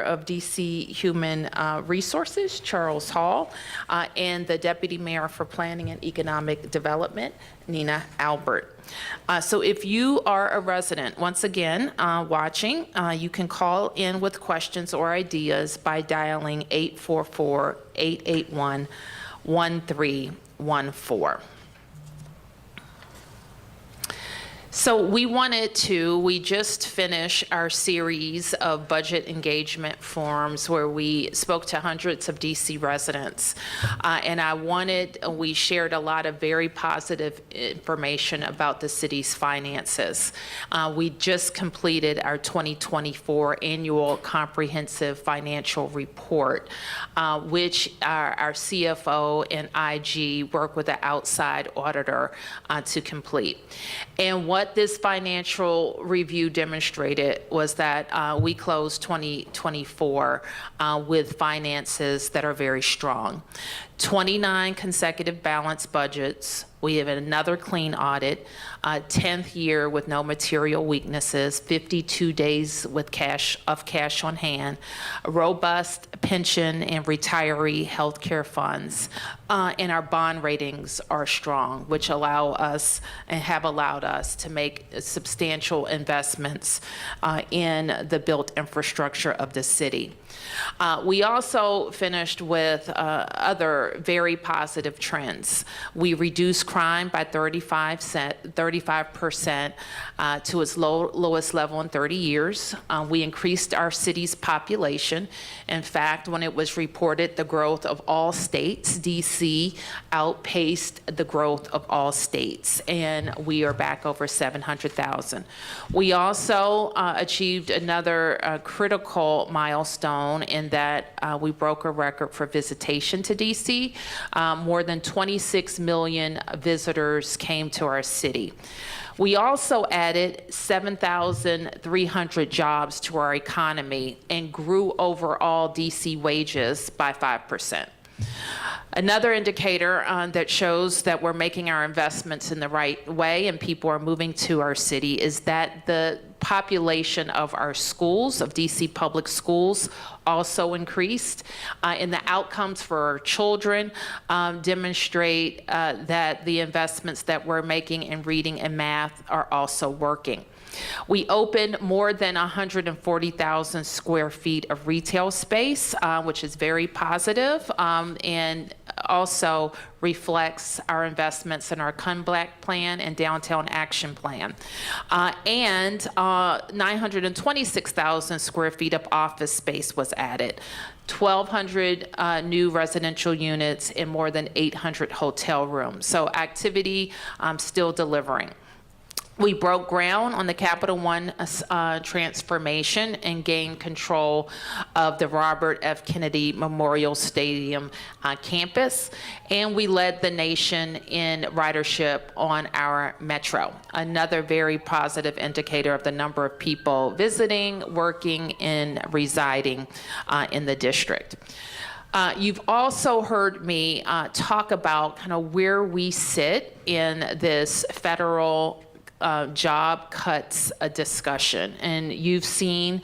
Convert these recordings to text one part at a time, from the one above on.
of DC Human Resources, Charles Hall, and the Deputy Mayor for Planning and Economic Development, Nina Albert. So if you are a resident, once again, watching, you can call in with questions or ideas by dialing 844-881-1314. So we just finished our series of budget engagement forums where we spoke to hundreds of DC residents. And we shared a lot of very positive information about the city's finances. We just completed our 2024 annual comprehensive financial report, which our CFO and IG work with an outside auditor to complete. And what this financial review demonstrated was that we closed 2024 with finances that are very strong. 29 consecutive balanced budgets. We have another clean audit, 10th year with no material weaknesses, 52 days with cash on hand, robust pension and retiree health care funds, and our bond ratings are strong, which allow us and have allowed us to make substantial investments in the built infrastructure of the city. We also finished with other very positive trends. We reduced crime by 35% to its lowest level in 30 years. We increased our city's population. In fact, when it was reported the growth of all states, DC outpaced the growth of all states, and we are back over 700,000. We also achieved another critical milestone in that we broke a record for visitation to DC. More than 26 million visitors came to our city. We also added 7,300 jobs to our economy and grew overall DC wages by 5%. Another indicator that shows that we're making our investments in the right way and people are moving to our city is that the population of our schools, of DC public schools, also increased. And the outcomes for our children demonstrate that the investments that we're making in reading and math are also working. We opened more than 140,000 square feet of retail space, which is very positive, and also reflects our investments in our Comeback Plan and Downtown Action Plan. And 926,000 square feet of office space was added. 1,200 new residential units and more than 800 hotel rooms. So activity still delivering. We broke ground on the Capital One transformation and gained control of the Robert F. Kennedy Memorial Stadium campus, and we led the nation in ridership on our metro. Another very positive indicator of the number of people visiting, working, and residing in the district. You've also heard me talk about kind of where we sit in this federal job cuts discussion. And you've seen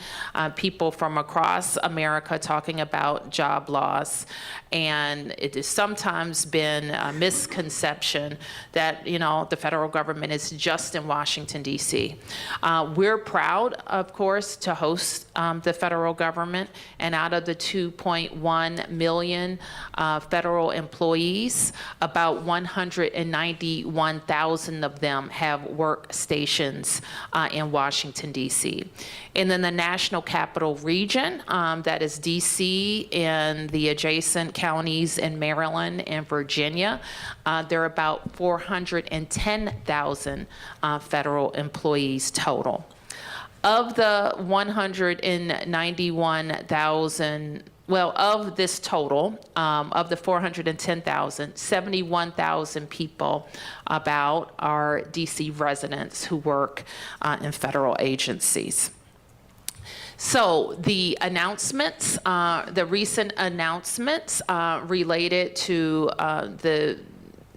people from across America talking about job loss. And it has sometimes been a misconception that, the federal government is just in Washington, D.C. We're proud, of course, to host the federal government. And out of the 2.1 million federal employees, about 191,000 of them have workstations in Washington, D.C. And then the National Capital Region, that is D.C. and the adjacent counties in Maryland and Virginia, there are about 410,000 federal employees total. Of the 191,000, of this total, of the 410,000, 71,000 people about are DC residents who work in federal agencies. So the announcements, the recent announcements related to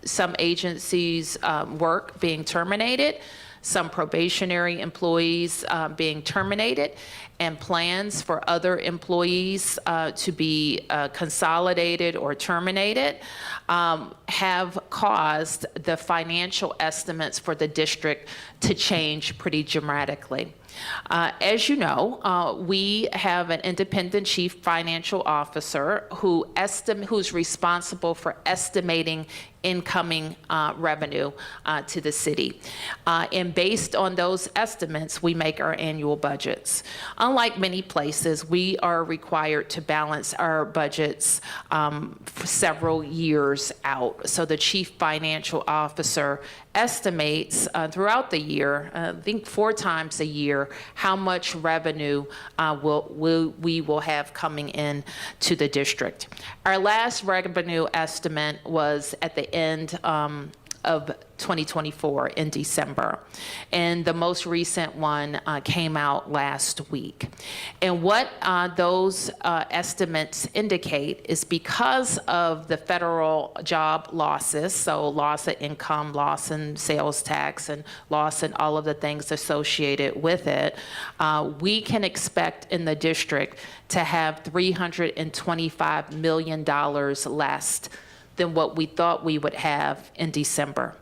some agencies' work being terminated. some probationary employees being terminated, and plans for other employees to be consolidated or terminated have caused the financial estimates for the district to change pretty dramatically. As you know, we have an independent chief financial officer who's responsible for estimating incoming revenue to the city. And based on those estimates, we make our annual budgets. Unlike many places, we are required to balance our budgets for several years out. So the chief financial officer estimates throughout the year, I think 4 times a year, how much revenue we will have coming in to the district. Our last revenue estimate was at the end of 2024 in December. And the most recent one came out last week. And what those estimates indicate is because of the federal job losses, so loss of income, loss in sales tax, and loss in all of the things associated with it, we can expect in the district to have $325 million less than what we thought we would have in December.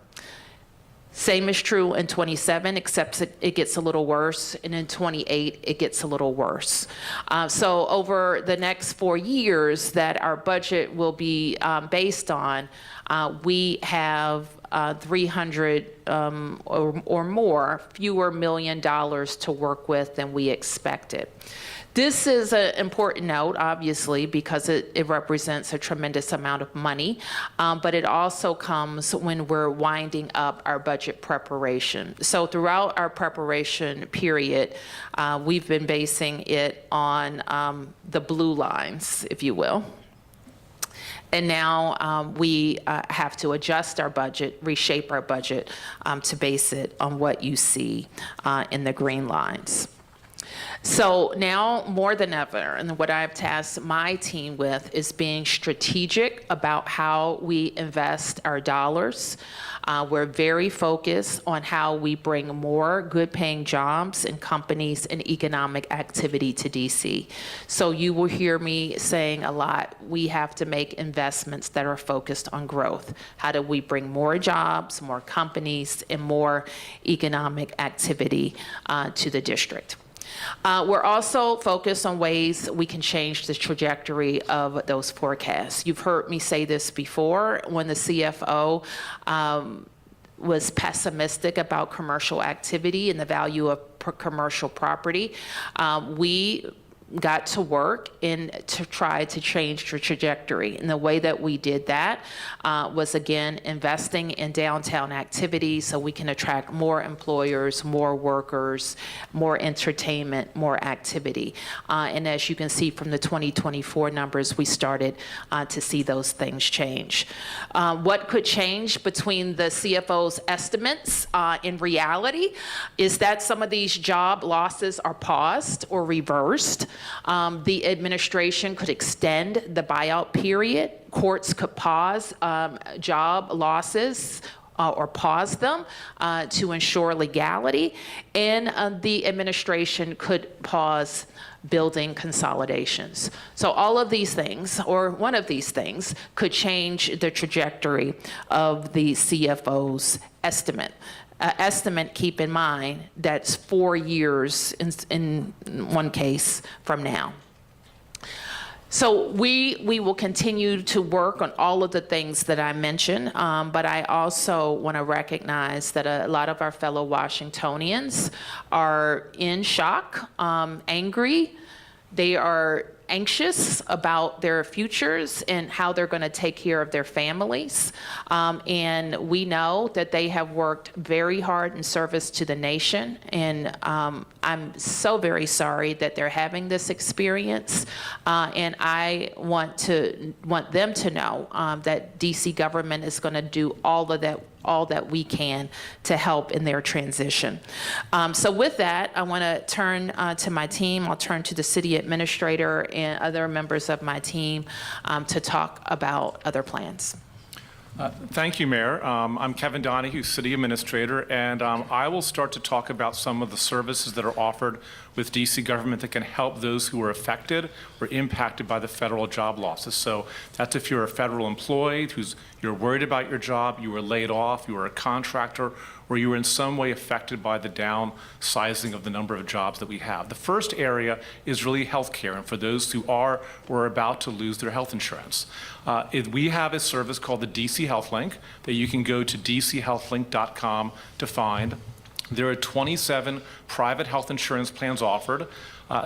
Same is true in 27, except it gets a little worse, and in 28, it gets a little worse. So over the next 4 years that our budget will be based on, we have 300 or more fewer $1 million to work with than we expected. This is an important note, obviously, because it represents a tremendous amount of money, but it also comes when we're winding up our budget preparation. So throughout our preparation period, we've been basing it on the blue lines, if you will. And now we have to adjust our budget, reshape our budget to base it on what you see in the green lines. So now more than ever, and what I've tasked my team with is being strategic about how we invest our dollars. We're very focused on how we bring more good-paying jobs and companies and economic activity to DC. So you will hear me saying a lot, we have to make investments that are focused on growth. How do we bring more jobs, more companies, and more economic activity to the district? We're also focused on ways we can change the trajectory of those forecasts. You've heard me say this before when the CFO was pessimistic about commercial activity and the value of commercial property. We got to work to try to change the trajectory. And the way that we did that was, again, investing in downtown activities so we can attract more employers, more workers, more entertainment, more activity. And as you can see from the 2024 numbers, we started to see those things change. What could change between the CFO's estimates in reality is that some of these job losses are paused or reversed. The administration could extend the buyout period. Courts could pause job losses or pause them to ensure legality. And the administration could pause building consolidations. So all of these things, or one of these things, could change the trajectory of the CFO's estimate. Estimate, keep in mind, that's 4 years in one case from now. So we will continue to work on all of the things that I mentioned, but I also want to recognize that a lot of our fellow Washingtonians are in shock, angry. They are anxious about their futures and how they're going to take care of their families. And we know that they have worked very hard in service to the nation. And I'm so very sorry that they're having this experience. And I want them to know that DC government is going to do all that we can to help in their transition. So with that, I want to turn to my team. I'll turn to the city administrator and other members of my team to talk about other plans. Thank you, Mayor. I'm Kevin Donahue, City Administrator, and I will start to talk about some of the services that are offered with DC government that can help those who are affected or impacted by the federal job losses. So that's if you're a federal employee you're worried about your job, you were laid off, you were a contractor, or you were in some way affected by the downsizing of the number of jobs that we have. The first area is really healthcare, and for those who are or are about to lose their health insurance. We have a service called the DC Health Link that you can go to dchealthlink.com to find. There are 27 private health insurance plans offered.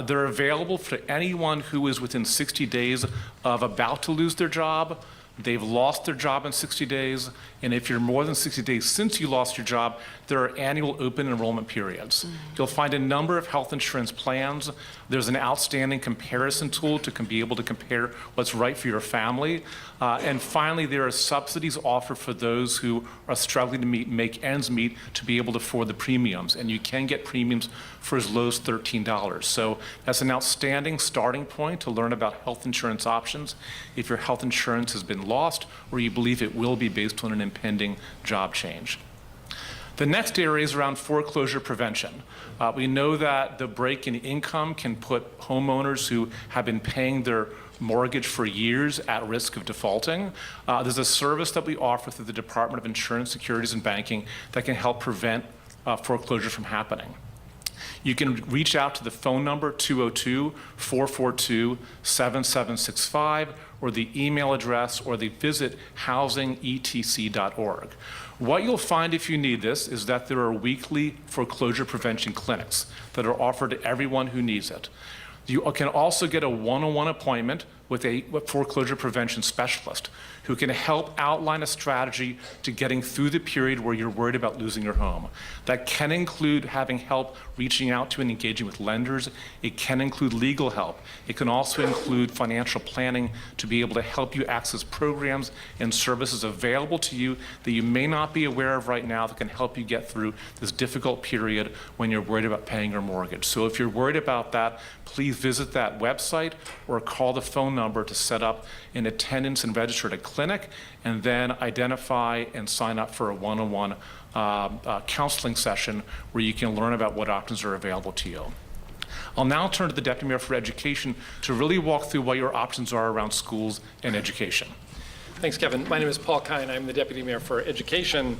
They're available for anyone who is within 60 days of about to lose their job. They've lost their job in 60 days, and if you're more than 60 days since you lost your job, there are annual open enrollment periods. You'll find a number of health insurance plans. There's an outstanding comparison tool to be able to compare what's right for your family. And finally, there are subsidies offered for those who are struggling to make ends meet to be able to afford the premiums, and you can get premiums for as low as $13. So that's an outstanding starting point to learn about health insurance options if your health insurance has been lost or you believe it will be based on an impending job change. The next area is around foreclosure prevention. We know that the break in income can put homeowners who have been paying their mortgage for years at risk of defaulting. There's a service that we offer through the Department of Insurance, Securities, and Banking that can help prevent foreclosure from happening. You can reach out to the phone number 202-442-7765 or the email address or the visit housingetc.org. What you'll find if you need this is that there are weekly foreclosure prevention clinics that are offered to everyone who needs it. You can also get a one-on-one appointment with a foreclosure prevention specialist who can help outline a strategy to getting through the period where you're worried about losing your home. That can include having help reaching out to and engaging with lenders. It can include legal help. It can also include financial planning to be able to help you access programs and services available to you that you may not be aware of right now that can help you get through this difficult period when you're worried about paying your mortgage. So if you're worried about that, please visit that website or call the phone number to set up an attendance and register at a clinic, and then identify and sign up for a one-on-one counseling session where you can learn about what options are available to you. I'll now turn to the Deputy Mayor for Education to really walk through what your options are around schools and education. Thanks, Kevin. My name is Paul Kine. I'm the Deputy Mayor for Education.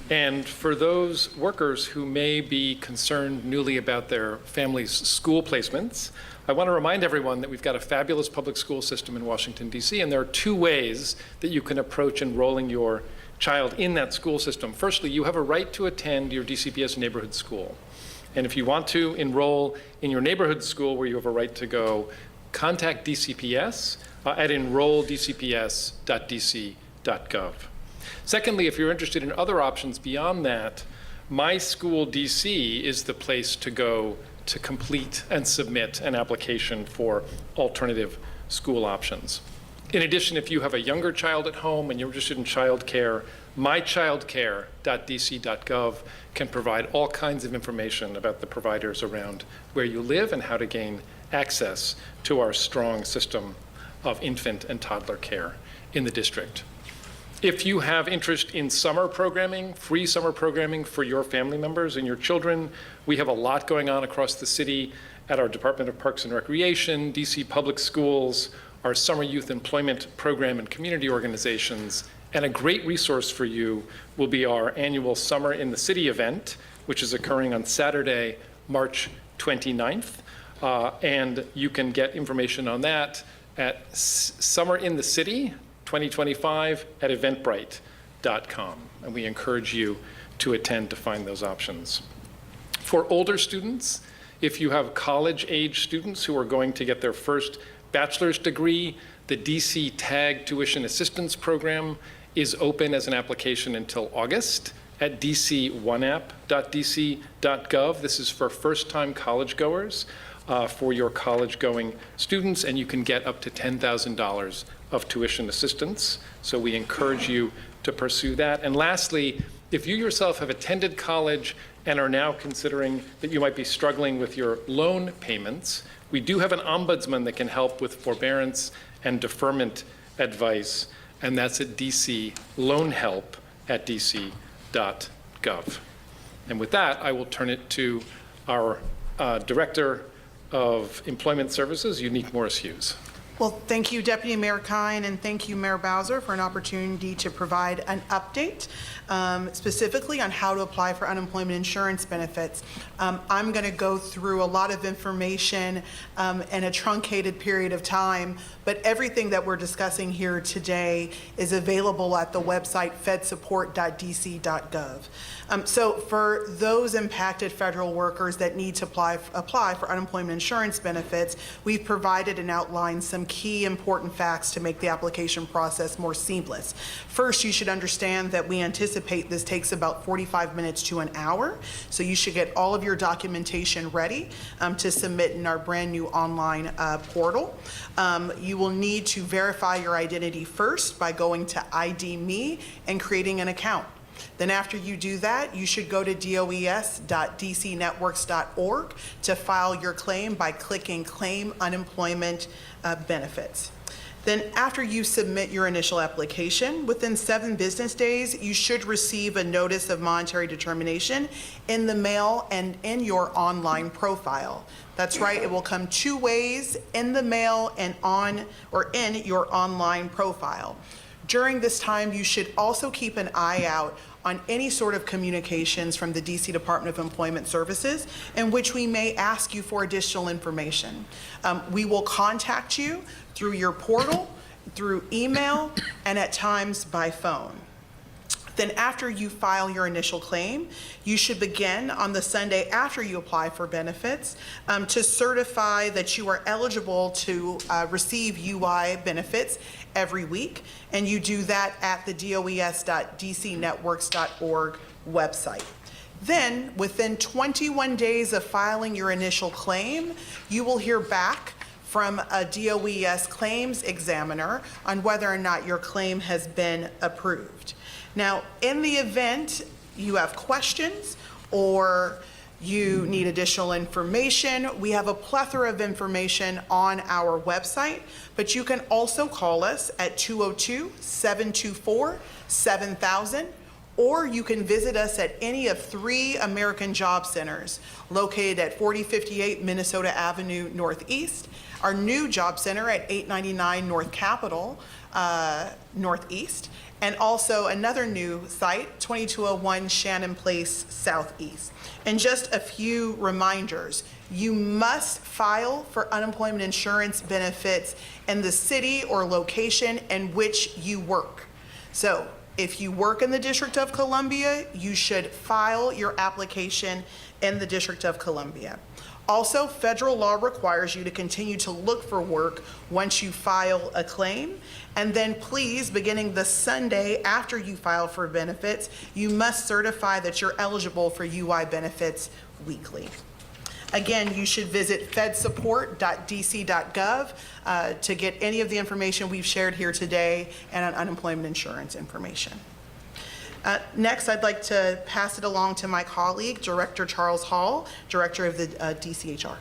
And for those workers who may be concerned newly about their family's school placements, I want to remind everyone that we've got a fabulous public school system in Washington, D.C., and there are two ways that you can approach enrolling your child in that school system. Firstly, you have a right to attend your DCPS neighborhood school. And if you want to enroll in your neighborhood school where you have a right to go, contact DCPS at enrolldcps.dc.gov. Secondly, if you're interested in other options beyond that, My School DC is the place to go to complete and submit an application for alternative school options. In addition, if you have a younger child at home and you're interested in childcare, mychildcare.dc.gov can provide all kinds of information about the providers around where you live and how to gain access to our strong system of infant and toddler care in the district. If you have interest in summer programming, free summer programming for your family members and your children, we have a lot going on across the city at our Department of Parks and Recreation, DC Public Schools, our Summer Youth Employment Program and community organizations. And a great resource for you will be our annual Summer in the City event, which is occurring on Saturday, March 29th. And you can get information on that at Summer in the City 2025 at eventbrite.com, and we encourage you to attend to find those options. For older students, if you have college-age students who are going to get their first bachelor's degree, the DC TAG Tuition Assistance Program is open as an application until August at dc1app.dc.gov. This is for first-time college-goers, for your college-going students, and you can get up to $10,000 of tuition assistance. So we encourage you to pursue that. And lastly, if you yourself have attended college and are now considering that you might be struggling with your loan payments, we do have an ombudsman that can help with forbearance and deferment advice and that's at dcloanhelp@dc.gov. And with that, I will turn it to our Director of Employment Services, Unique Morris Hughes. Well, thank you, Deputy Mayor Kine, and thank you, Mayor Bowser, for an opportunity to provide an update specifically on how to apply for unemployment insurance benefits. I'm going to go through a lot of information in a truncated period of time, but everything that we're discussing here today is available at the website fedsupport.dc.gov. So for those impacted federal workers that need to apply for unemployment insurance benefits, we've provided and outlined some key important facts to make the application process more seamless. First, you should understand that we anticipate this takes about 45 minutes to an hour, so you should get all of your documentation ready to submit in our brand new online portal. You will need to verify your identity first by going to ID Me and creating an account. Then after you do that, you should go to dos.dcnetworks.org to file your claim by clicking Claim Unemployment Benefits. Then after you submit your initial application, within 7 business days, you should receive a notice of monetary determination in the mail and in your online profile. That's right, it will come 2 ways, in the mail and on or in your online profile. During this time, you should also keep an eye out on any sort of communications from the DC Department of Employment Services in which we may ask you for additional information. We will contact you through your portal, through email, and at times by phone. Then after you file your initial claim, you should begin on the Sunday after you apply for benefits to certify that you are eligible to receive UI benefits every week, and you do that at the dos.dcnetworks.org website. Then, within 21 days of filing your initial claim, you will hear back from a DOES claims examiner on whether or not your claim has been approved. Now, in the event you have questions or you need additional information, we have a plethora of information on our website, but you can also call us at 202-724-7000, or you can visit us at any of 3 American Job Centers located at 4058 Minnesota Avenue Northeast, our new job center at 899 North Capitol Northeast, and also another new site, 2201 Shannon Place Southeast. And just a few reminders: you must file for unemployment insurance benefits in the city or location in which you work. So if you work in the District of Columbia, you should file your application in the District of Columbia. Also, federal law requires you to continue to look for work once you file a claim. And then please, beginning the Sunday after you file for benefits, you must certify that you're eligible for UI benefits weekly. Again, you should visit fedsupport.dc.gov to get any of the information we've shared here today and on unemployment insurance information. Next, I'd like to pass it along to my colleague, Director Charles Hall, Director of the DCHR.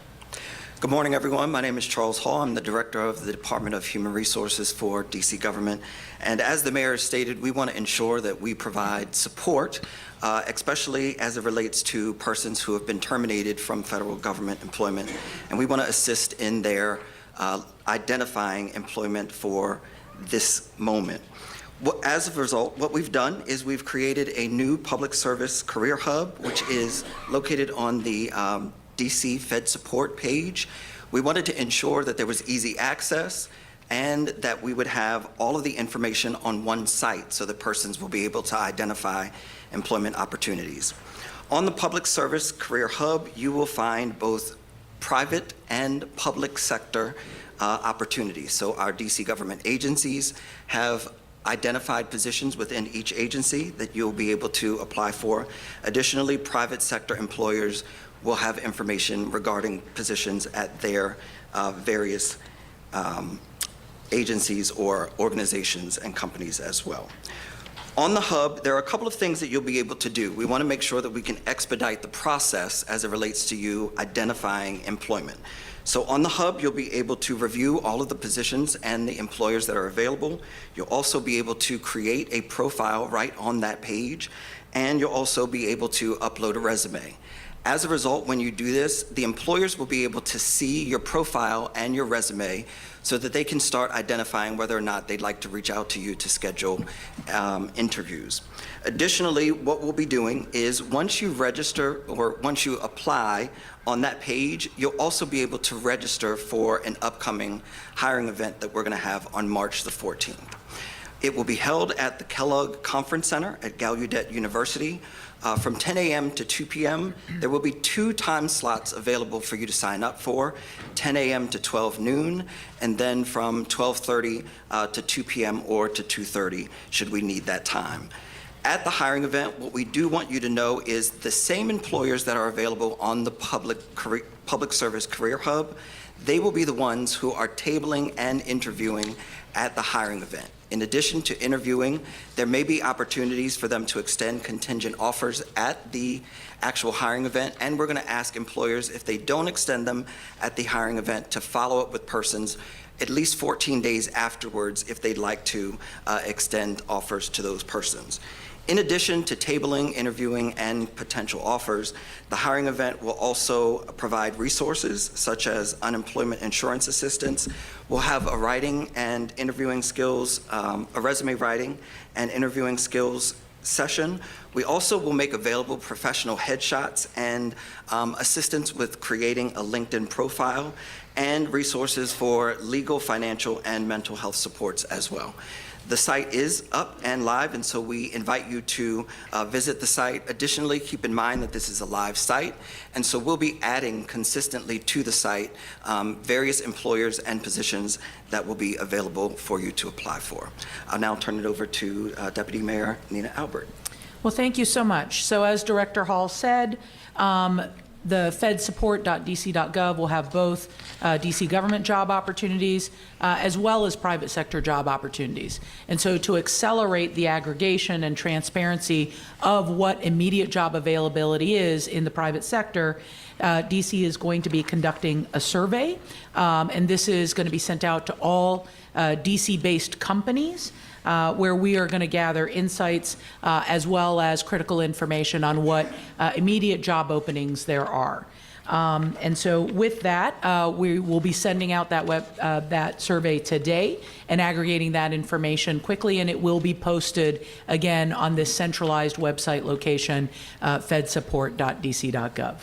Good morning, everyone. My name is Charles Hall. I'm the Director of the Department of Human Resources for DC government. And as the Mayor stated, we want to ensure that we provide support, especially as it relates to persons who have been terminated from federal government employment. And we want to assist in their identifying employment for this moment. As a result, what we've done is we've created a new public service career hub, which is located on the DC Fed Support page. We wanted to ensure that there was easy access and that we would have all of the information on one site so that persons will be able to identify employment opportunities. On the public service career hub, you will find both private and public sector opportunities. So our DC government agencies have identified positions within each agency that you'll be able to apply for. Additionally, private sector employers will have information regarding positions at their various agencies or organizations and companies as well. On the hub, there are a couple of things that you'll be able to do. We want to make sure that we can expedite the process as it relates to you identifying employment. So on the hub, you'll be able to review all of the positions and the employers that are available. You'll also be able to create a profile right on that page, and you'll also be able to upload a resume. As a result, when you do this, the employers will be able to see your profile and your resume so that they can start identifying whether or not they'd like to reach out to you to schedule interviews. Additionally, what we'll be doing is once you register or once you apply on that page, you'll also be able to register for an upcoming hiring event that we're going to have on March the 14th. It will be held at the Kellogg Conference Center at Gallaudet University from 10 a.m. to 2 p.m. There will be 2 time slots available for you to sign up for, 10 a.m. to 12 noon, and then from 12:30 to 2 p.m. or to 2:30 should we need that time. At the hiring event, what we do want you to know is the same employers that are available on the Public Service Career Hub, they will be the ones who are tabling and interviewing at the hiring event. In addition to interviewing, there may be opportunities for them to extend contingent offers at the actual hiring event, and we're going to ask employers, if they don't extend them at the hiring event, to follow up with persons at least 14 days afterwards if they'd like to extend offers to those persons. In addition to tabling, interviewing, and potential offers, the hiring event will also provide resources such as unemployment insurance assistance. We'll have a writing and interviewing skills, a resume writing and interviewing skills session. We also will make available professional headshots and assistance with creating a LinkedIn profile and resources for legal, financial, and mental health supports as well. The site is up and live, and so we invite you to visit the site. Additionally, keep in mind that this is a live site, and so we'll be adding consistently to the site various employers and positions that will be available for you to apply for. I'll now turn it over to Deputy Mayor Nina Albert. Well, thank you so much. So as Director Hall said, the fedsupport.dc.gov will have both DC government job opportunities as well as private sector job opportunities. And so to accelerate the aggregation and transparency of what immediate job availability is in the private sector, DC is going to be conducting a survey, and this is going to be sent out to all DC-based companies where we are going to gather insights as well as critical information on what immediate job openings there are. And so with that, we will be sending out that survey today and aggregating that information quickly, and it will be posted again on this centralized website location, fedsupport.dc.gov.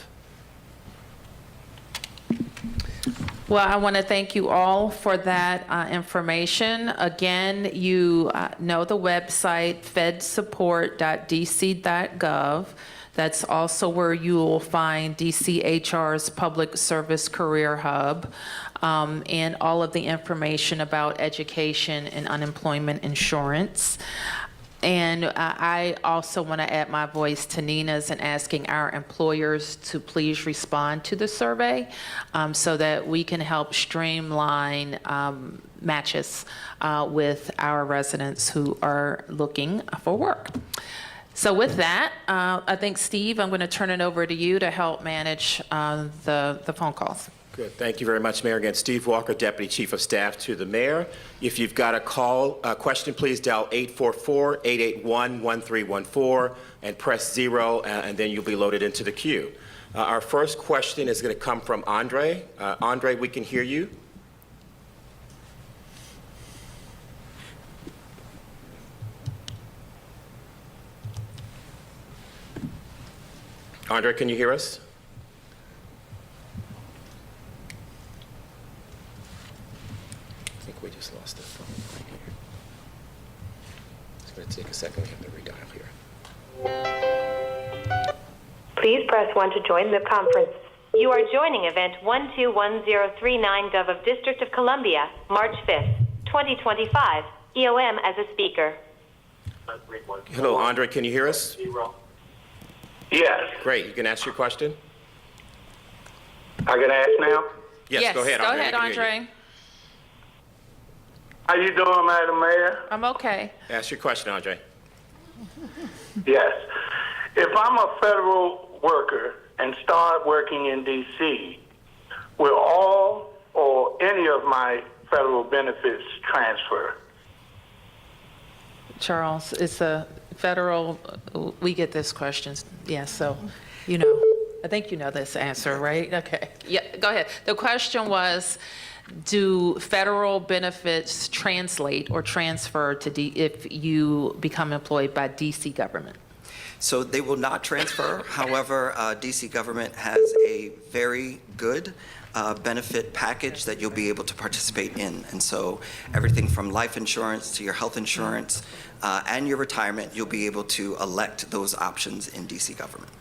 Well, I want to thank you all for that information. Again, you know the website, fedsupport.dc.gov. That's also where you will find DCHR's Public Service Career Hub and all of the information about education and unemployment insurance. And I also want to add my voice to Nina's in asking our employers to please respond to the survey so that we can help streamline matches with our residents who are looking for work. So with that, I think, Steve, I'm going to turn it over to you to help manage the phone calls. Good. Thank you very much, Mayor. Again, Steve Walker, Deputy Chief of Staff to the Mayor. If you've got a question, please dial 844-881-1314 and press 0, and then you'll be loaded into the queue. Our first question is going to come from Andre. Andre, we can hear you. Andre, can you hear us? I think we just lost the phone right here. It's going to take a second. We have to redial here. Please press 1 to join the conference. You are joining event 121039 Gov of District of Columbia, March 5th, 2025, EOM as a speaker. Hello, Andre, can you hear us? Yes. Great. You can ask your question? I can ask now? Yes, go ahead, Andre. Go ahead, Andre. How you doing, Madam Mayor? I'm okay. Ask your question, Andre. Yes. If I'm a federal worker and start working in D.C., will all or any of my federal benefits transfer? Charles, it's a federal, we get this question, yes, so, you know, I think you know this answer, right? Okay, yeah, go ahead. The question was, do federal benefits translate or transfer to if you become employed by DC government? So they will not transfer. However, DC government has a very good benefit package that you'll be able to participate in. And so everything from life insurance to your health insurance and your retirement, you'll be able to elect those options in DC government.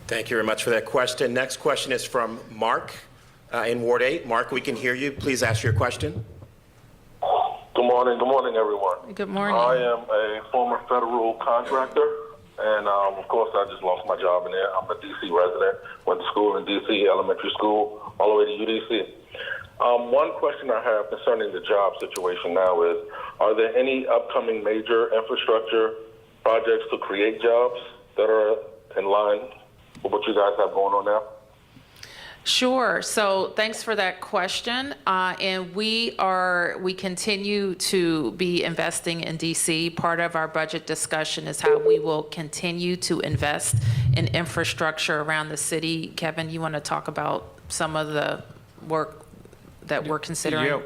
Thank you very much for that question. Next question is from Mark in Ward 8. Mark, we can hear you. Please ask your question. Good morning, everyone. Good morning. I am a former federal contractor, and of course, I just lost my job in there. I'm a D.C. resident, went to school in D.C., elementary school, all the way to UDC. One question I have concerning the job situation now is, are there any upcoming major infrastructure projects to create jobs that are in line with what you guys have going on now? Sure. So thanks for that question. And we continue to be investing in DC. Part of our budget discussion is how we will continue to invest in infrastructure around the city. Kevin, you want to talk about some of the work that we're considering? Yeah,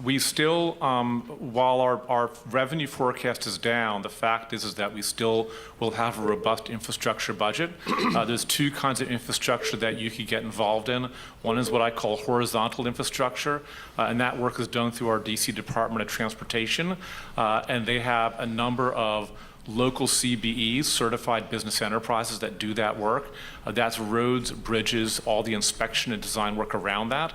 we still, while our revenue forecast is down, the fact is that we still will have a robust infrastructure budget. There's two kinds of infrastructure that you could get involved in. One is what I call horizontal infrastructure, and that work is done through our DC Department of Transportation, and they have a number of local CBEs, certified business enterprises, that do that work. That's roads, bridges, all the inspection and design work around that.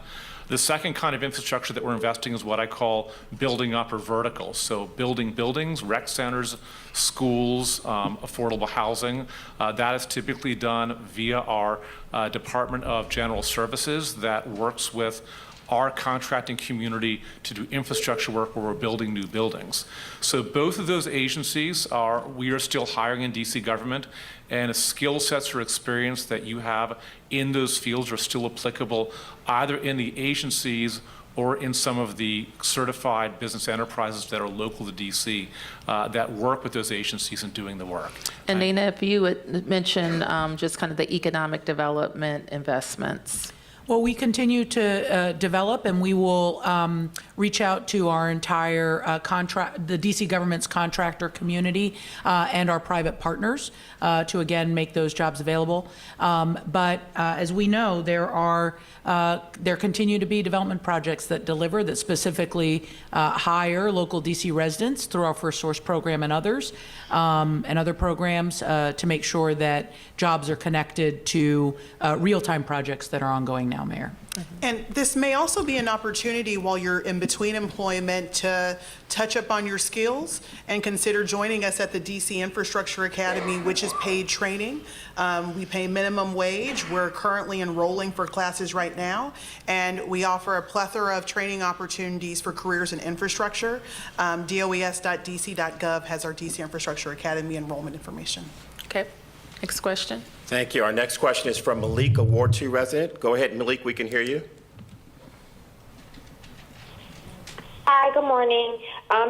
The second kind of infrastructure that we're investing is what I call building up or vertical. So building buildings, rec centers, schools, affordable housing. That is typically done via our Department of General Services that works with our contracting community to do infrastructure work where we're building new buildings. So both of those agencies we are still hiring in DC government, and the skill sets or experience that you have in those fields are still applicable either in the agencies or in some of the certified business enterprises that are local to DC that work with those agencies in doing the work. And Nina, if you would mention just kind of the economic development investments. Well, we continue to develop, and we will reach out to our entire the DC government's contractor community and our private partners to, again, make those jobs available. But as we know, there continue to be development projects that deliver, that specifically hire local DC residents through our First Source program and others, and other programs to make sure that jobs are connected to real-time projects that are ongoing now, Mayor. And this may also be an opportunity while you're in between employment to touch up on your skills and consider joining us at the DC Infrastructure Academy, which is paid training. We pay minimum wage. We're currently enrolling for classes right now, and we offer a plethora of training opportunities for careers in infrastructure. DOES.dc.gov has our DC Infrastructure Academy enrollment information. Okay, next question. Thank you. Our next question is from Malik, a Ward 2 resident. Go ahead, Malik, we can hear you. Hi, good morning.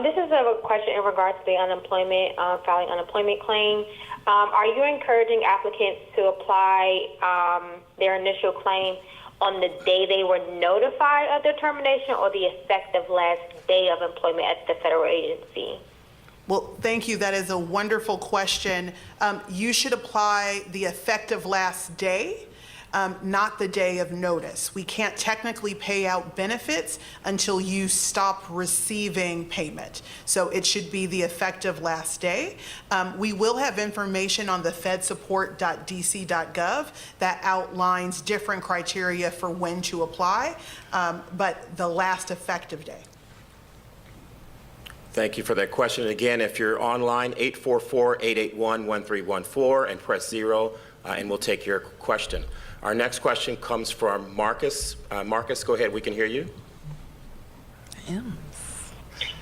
This is a question in regards to the unemployment, filing unemployment claim. Are you encouraging applicants to apply their initial claim on the day they were notified of their termination or the effective last day of employment at the federal agency? Well, thank you. That is a wonderful question. You should apply the effective last day, not the day of notice. We can't technically pay out benefits until you stop receiving payment. So it should be the effective last day. We will have information on the fedsupport.dc.gov that outlines different criteria for when to apply, but the last effective day. Thank you for that question. And again, if you're online, 844-881-1314 and press 0, and we'll take your question. Our next question comes from Marcus. Marcus, go ahead. We can hear you.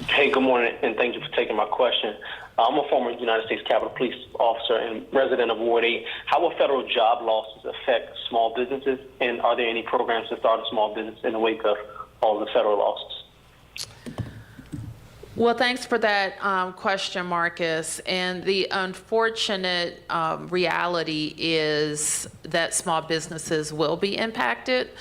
Hey, good morning, and thank you for taking my question. I'm a former United States Capitol Police officer and resident of Ward 8. How will federal job losses affect small businesses, and are there any programs to start a small business in the wake of all the federal losses? Well, thanks for that question, Marcus. And the unfortunate reality is that small businesses will be impacted.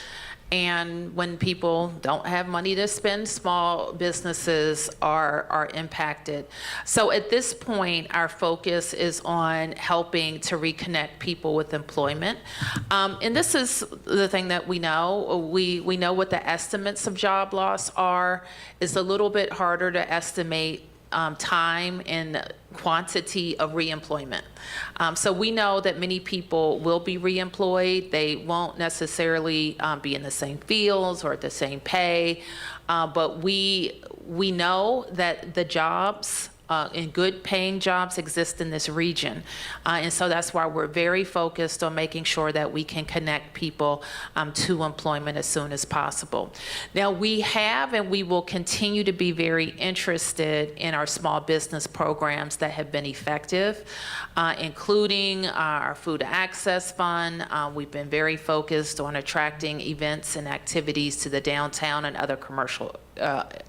And when people don't have money to spend, small businesses are impacted. So at this point, our focus is on helping to reconnect people with employment. And this is the thing that we know. We know what the estimates of job loss are. It's a little bit harder to estimate time and quantity of reemployment. So we know that many people will be reemployed. They won't necessarily be in the same fields or at the same pay, but we know that the jobs and good paying jobs exist in this region. And so that's why we're very focused on making sure that we can connect people to employment as soon as possible. Now, we have and we will continue to be very interested in our small business programs that have been effective, including our Food Access Fund. We've been very focused on attracting events and activities to the downtown and other commercial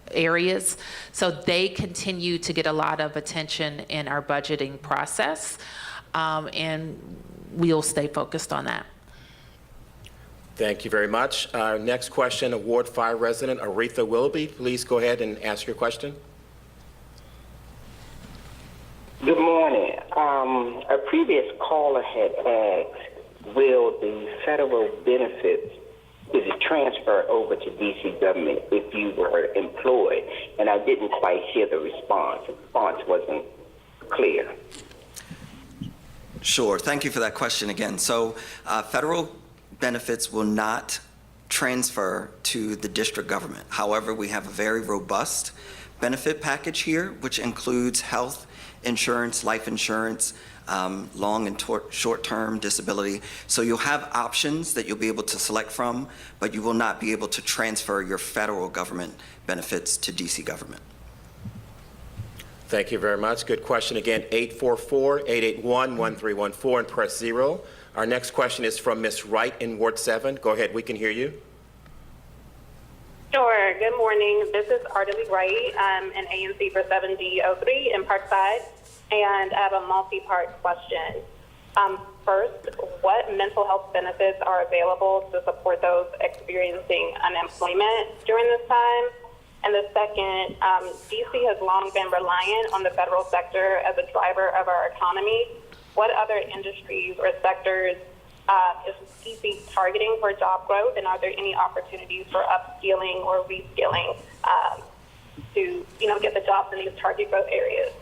areas. So they continue to get a lot of attention in our budgeting process, and we'll stay focused on that. Thank you very much. Our next question, Ward 5 resident Aretha Willoughby. Please go ahead and ask your question. Good morning. A previous caller had asked, will the federal benefits, is it transferred over to D.C. government if you were employed? And I didn't quite hear the response. The response wasn't clear. Sure. Thank you for that question again. So federal benefits will not transfer to the district government. However, we have a very robust benefit package here, which includes health insurance, life insurance, long and short-term disability. So you'll have options that you'll be able to select from, but you will not be able to transfer your federal government benefits to DC government. Thank you very much. Good question. Again, 844-881-1314 and press 0. Our next question is from Ms. Wright in Ward 7. Go ahead. We can hear you. Sure. Good morning. This is Ardelie Wright. I'm an ANC for 7D03 in Parkside, and I have a multi-part question. First, what mental health benefits are available to support those experiencing unemployment during this time? And the second, DC has long been reliant on the federal sector as a driver of our economy. What other industries or sectors is DC targeting for job growth, and are there any opportunities for upskilling or reskilling to get the jobs in these target growth areas?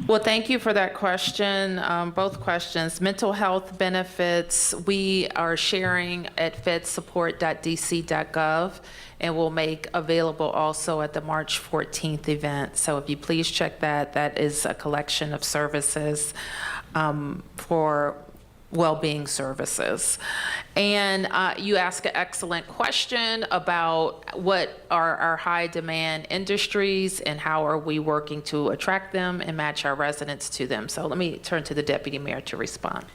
Well, thank you for that question, both questions. Mental health benefits, we are sharing at fedsupport.dc.gov, and we'll make available also at the March 14th event. So if you please check that, that is a collection of services for well-being services. And you ask an excellent question about what are our high demand industries and how are we working to attract them and match our residents to them. So let me turn to the Deputy Mayor to respond.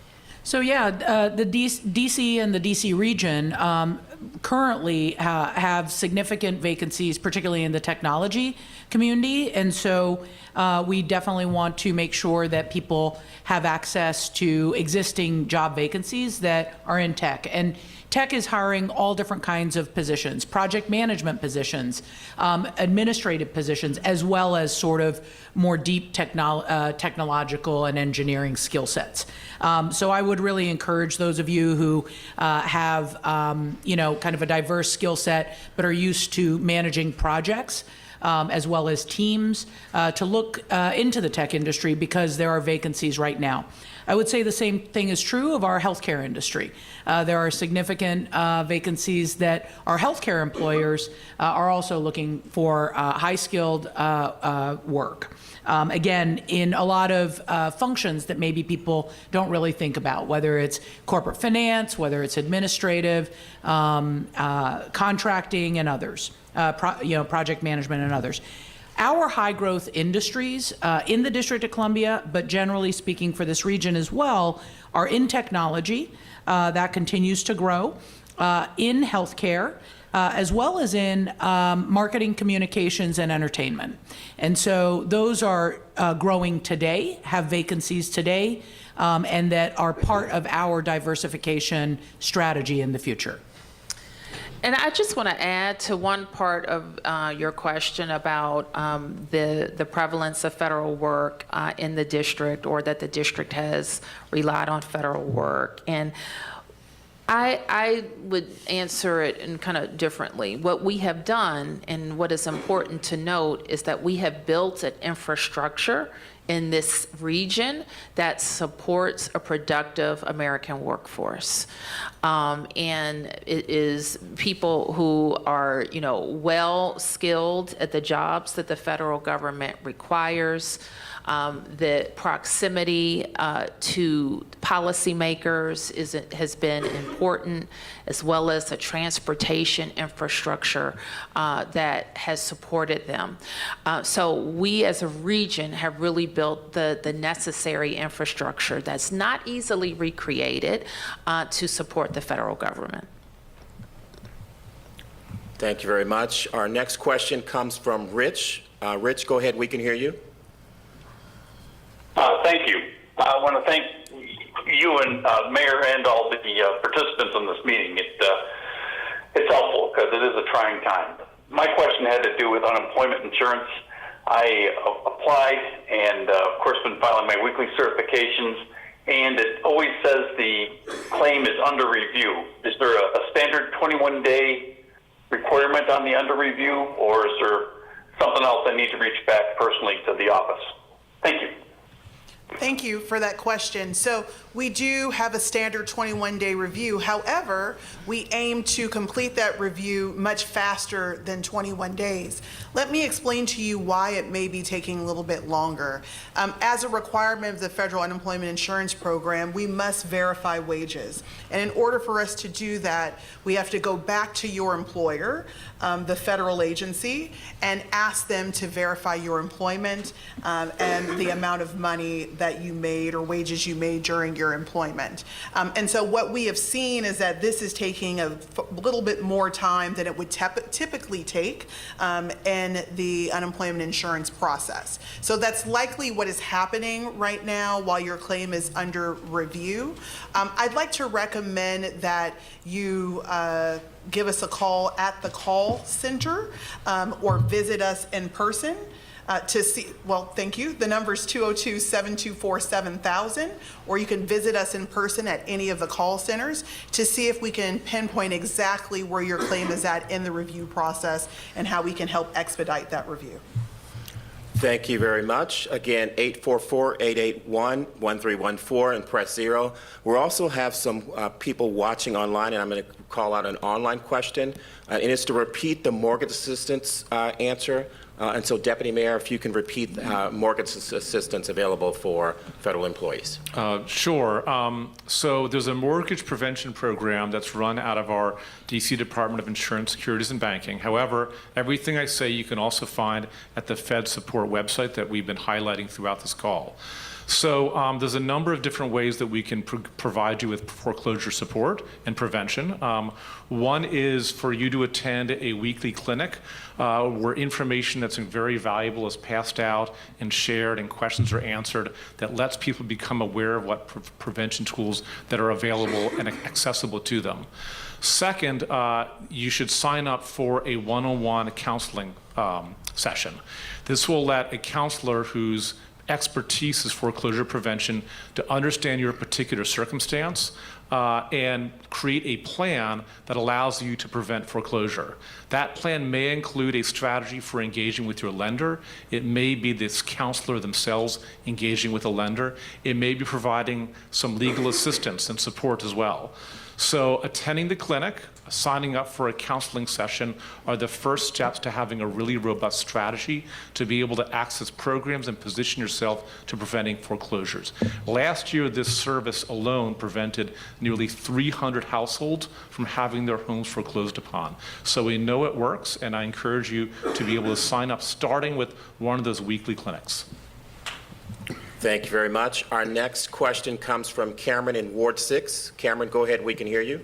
So yeah, the DC and the DC region currently have significant vacancies, particularly in the technology community. And so we definitely want to make sure that people have access to existing job vacancies that are in tech. And tech is hiring all different kinds of positions, project management positions, administrative positions, as well as sort of more deep technological and engineering skill sets. So I would really encourage those of you who have, kind of a diverse skill set, but are used to managing projects, as well as teams, to look into the tech industry because there are vacancies right now. I would say the same thing is true of our healthcare industry. There are significant vacancies that our healthcare employers are also looking for high-skilled work. Again, in a lot of functions that maybe people don't really think about, whether it's corporate finance, whether it's administrative, contracting, and others, project management and others. Our high-growth industries in the District of Columbia, but generally speaking for this region as well, are in technology, that continues to grow, in healthcare, as well as in marketing, communications, and entertainment. And so those are growing today, have vacancies today, and that are part of our diversification strategy in the future. And I just want to add to one part of your question about the prevalence of federal work in the district, or that the district has relied on federal work. And I would answer it in kind of differently. What we have done, and what is important to note, is that we have built an infrastructure in this region that supports a productive American workforce. And it is people who are, well skilled at the jobs that the federal government requires. The proximity to policymakers has been important, as well as the transportation infrastructure that has supported them. So we as a region have really built the necessary infrastructure that's not easily recreated to support the federal government. Thank you very much. Our next question comes from Rich. Rich, go ahead. We can hear you. Thank you. I want to thank you and Mayor and all the participants in this meeting. It's helpful because it is a trying time. My question had to do with unemployment insurance. I applied and, of course, been filing my weekly certifications, and it always says the claim is under review. Is there a standard 21-day requirement on the under review, or is there something else I need to reach back personally to the office? Thank you. Thank you for that question. So we do have a standard 21-day review. However, we aim to complete that review much faster than 21 days. Let me explain to you why it may be taking a little bit longer. As a requirement of the Federal Unemployment Insurance Program, we must verify wages. And in order for us to do that, we have to go back to your employer, the federal agency, and ask them to verify your employment and the amount of money that you made or wages you made during your employment. And so what we have seen is that this is taking a little bit more time than it would typically take in the unemployment insurance process. So that's likely what is happening right now while your claim is under review. I'd like to recommend that you give us a call at the call center or visit us in person. To see, well, thank you. The number is 202-724-7000, or you can visit us in person at any of the call centers to see if we can pinpoint exactly where your claim is at in the review process and how we can help expedite that review. Thank you very much. Again, 844-881-1314 and press 0. We also have some people watching online, and I'm going to call out an online question, and it's to repeat the mortgage assistance answer. And so, Deputy Mayor, if you can repeat mortgage assistance available for federal employees. Sure. So there's a mortgage prevention program that's run out of our D.C. Department of Insurance, Securities, and Banking. However, everything I say you can also find at the Fed Support website that we've been highlighting throughout this call. So there's a number of different ways that we can provide you with foreclosure support and prevention. One is for you to attend a weekly clinic where information that's very valuable is passed out and shared and questions are answered that lets people become aware of what prevention tools that are available and accessible to them. Second, you should sign up for a one-on-one counseling session. This will let a counselor whose expertise is foreclosure prevention to understand your particular circumstance and create a plan that allows you to prevent foreclosure. That plan may include a strategy for engaging with your lender. It may be this counselor themselves engaging with a lender. It may be providing some legal assistance and support as well. So attending the clinic, signing up for a counseling session are the first steps to having a really robust strategy to be able to access programs and position yourself to preventing foreclosures. Last year, this service alone prevented nearly 300 households from having their homes foreclosed upon. So we know it works, and I encourage you to be able to sign up starting with one of those weekly clinics. Thank you very much. Our next question comes from Cameron in Ward 6. Cameron, go ahead. We can hear you.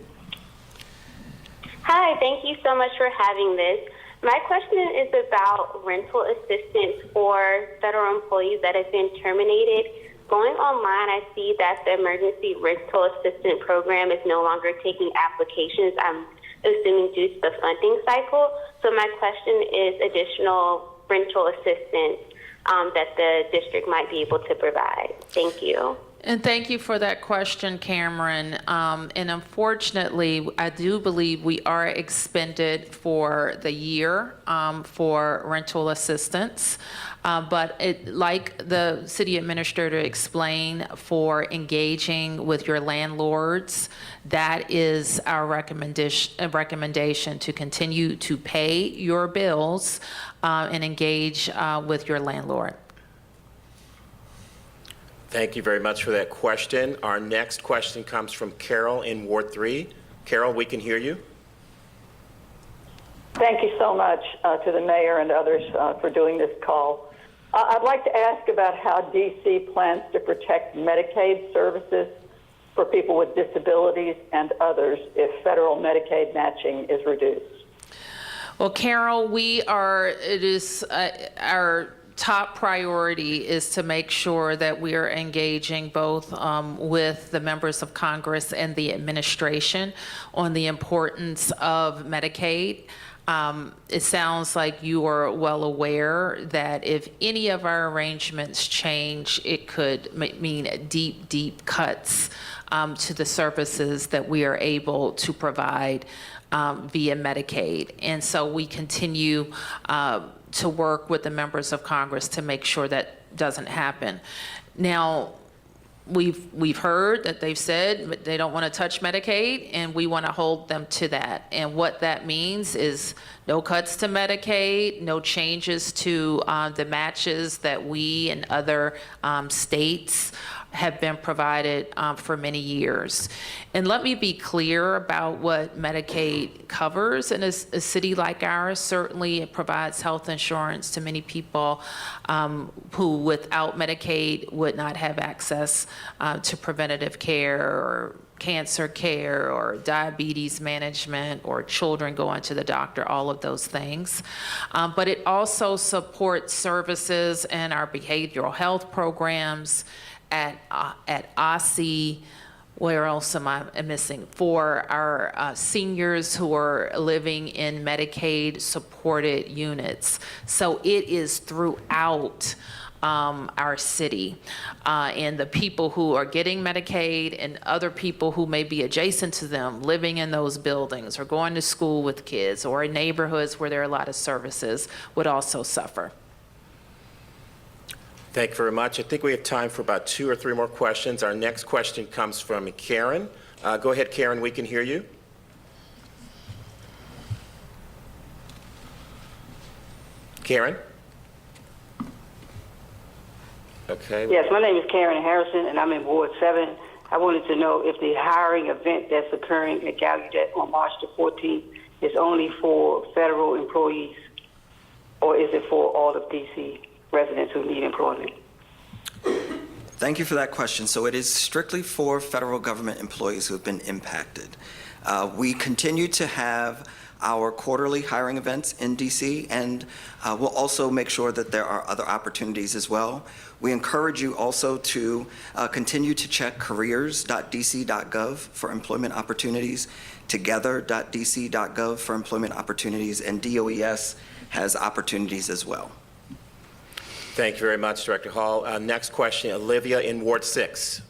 Hi, thank you so much for having this. My question is about rental assistance for federal employees that have been terminated. Going online, I see that the emergency rental assistance program is no longer taking applications. I'm assuming due to the funding cycle. So my question is additional rental assistance that the district might be able to provide. Thank you. And thank you for that question, Cameron. And unfortunately, I do believe we are expended for the year for rental assistance. But like the city administrator explained, for engaging with your landlords, that is our recommendation to continue to pay your bills and engage with your landlord. Thank you very much for that question. Our next question comes from Carol in Ward 3. Carol, we can hear you. Thank you so much to the mayor and others for doing this call. I'd like to ask about how DC plans to protect Medicaid services for people with disabilities and others if federal Medicaid matching is reduced. Well, Carol, it is our top priority is to make sure that we are engaging both with the members of Congress and the administration on the importance of Medicaid. It sounds like you are well aware that if any of our arrangements change, it could mean deep, deep cuts to the services that we are able to provide via Medicaid. And so we continue to work with the members of Congress to make sure that doesn't happen. Now, we've heard that they've said they don't want to touch Medicaid, and we want to hold them to that. And what that means is no cuts to Medicaid, no changes to the matches that we and other states have been provided for many years. And let me be clear about what Medicaid covers. In a city like ours, certainly it provides health insurance to many people who without Medicaid would not have access to preventative care or cancer care or diabetes management or children going to the doctor, all of those things. But it also supports services in our behavioral health programs, at OSSI, where else am I missing? For our seniors who are living in Medicaid supported units. So it is throughout our city. And the people who are getting Medicaid and other people who may be adjacent to them, living in those buildings or going to school with kids or in neighborhoods where there are a lot of services, would also suffer. Thank you very much. I think we have time for about 2 or 3 more questions. Our next question comes from Karen. Go ahead, Karen. We can hear you. Karen? Okay. Yes, my name is Karen Harrison, and I'm in Ward 7. I wanted to know if the hiring event that's occurring at Gallaudet on March the 14th is only for federal employees, or is it for all of D.C. residents who need employment? Thank you for that question. So it is strictly for federal government employees who have been impacted. We continue to have our quarterly hiring events in DC, and we'll also make sure that there are other opportunities as well. We encourage you also to continue to check careers.dc.gov for employment opportunities, together.dc.gov for employment opportunities, and DOES has opportunities as well. Thank you very much, Director Hall. Next question, Olivia in Ward 6.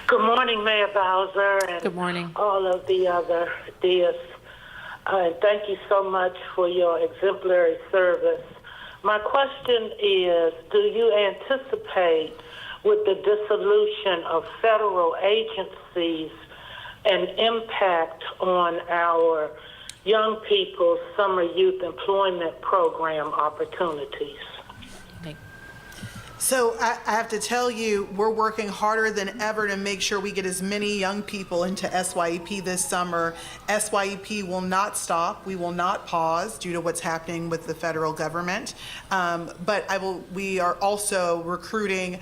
Good morning, Mayor Bowser, and good morning. All of the other DS. And thank you so much for your exemplary service. My question is, do you anticipate with the dissolution of federal agencies an impact on our young people's summer youth employment program opportunities? So I have to tell you, we're working harder than ever to make sure we get as many young people into SYEP this summer. SYEP will not stop. We will not pause due to what's happening with the federal government. But we are also recruiting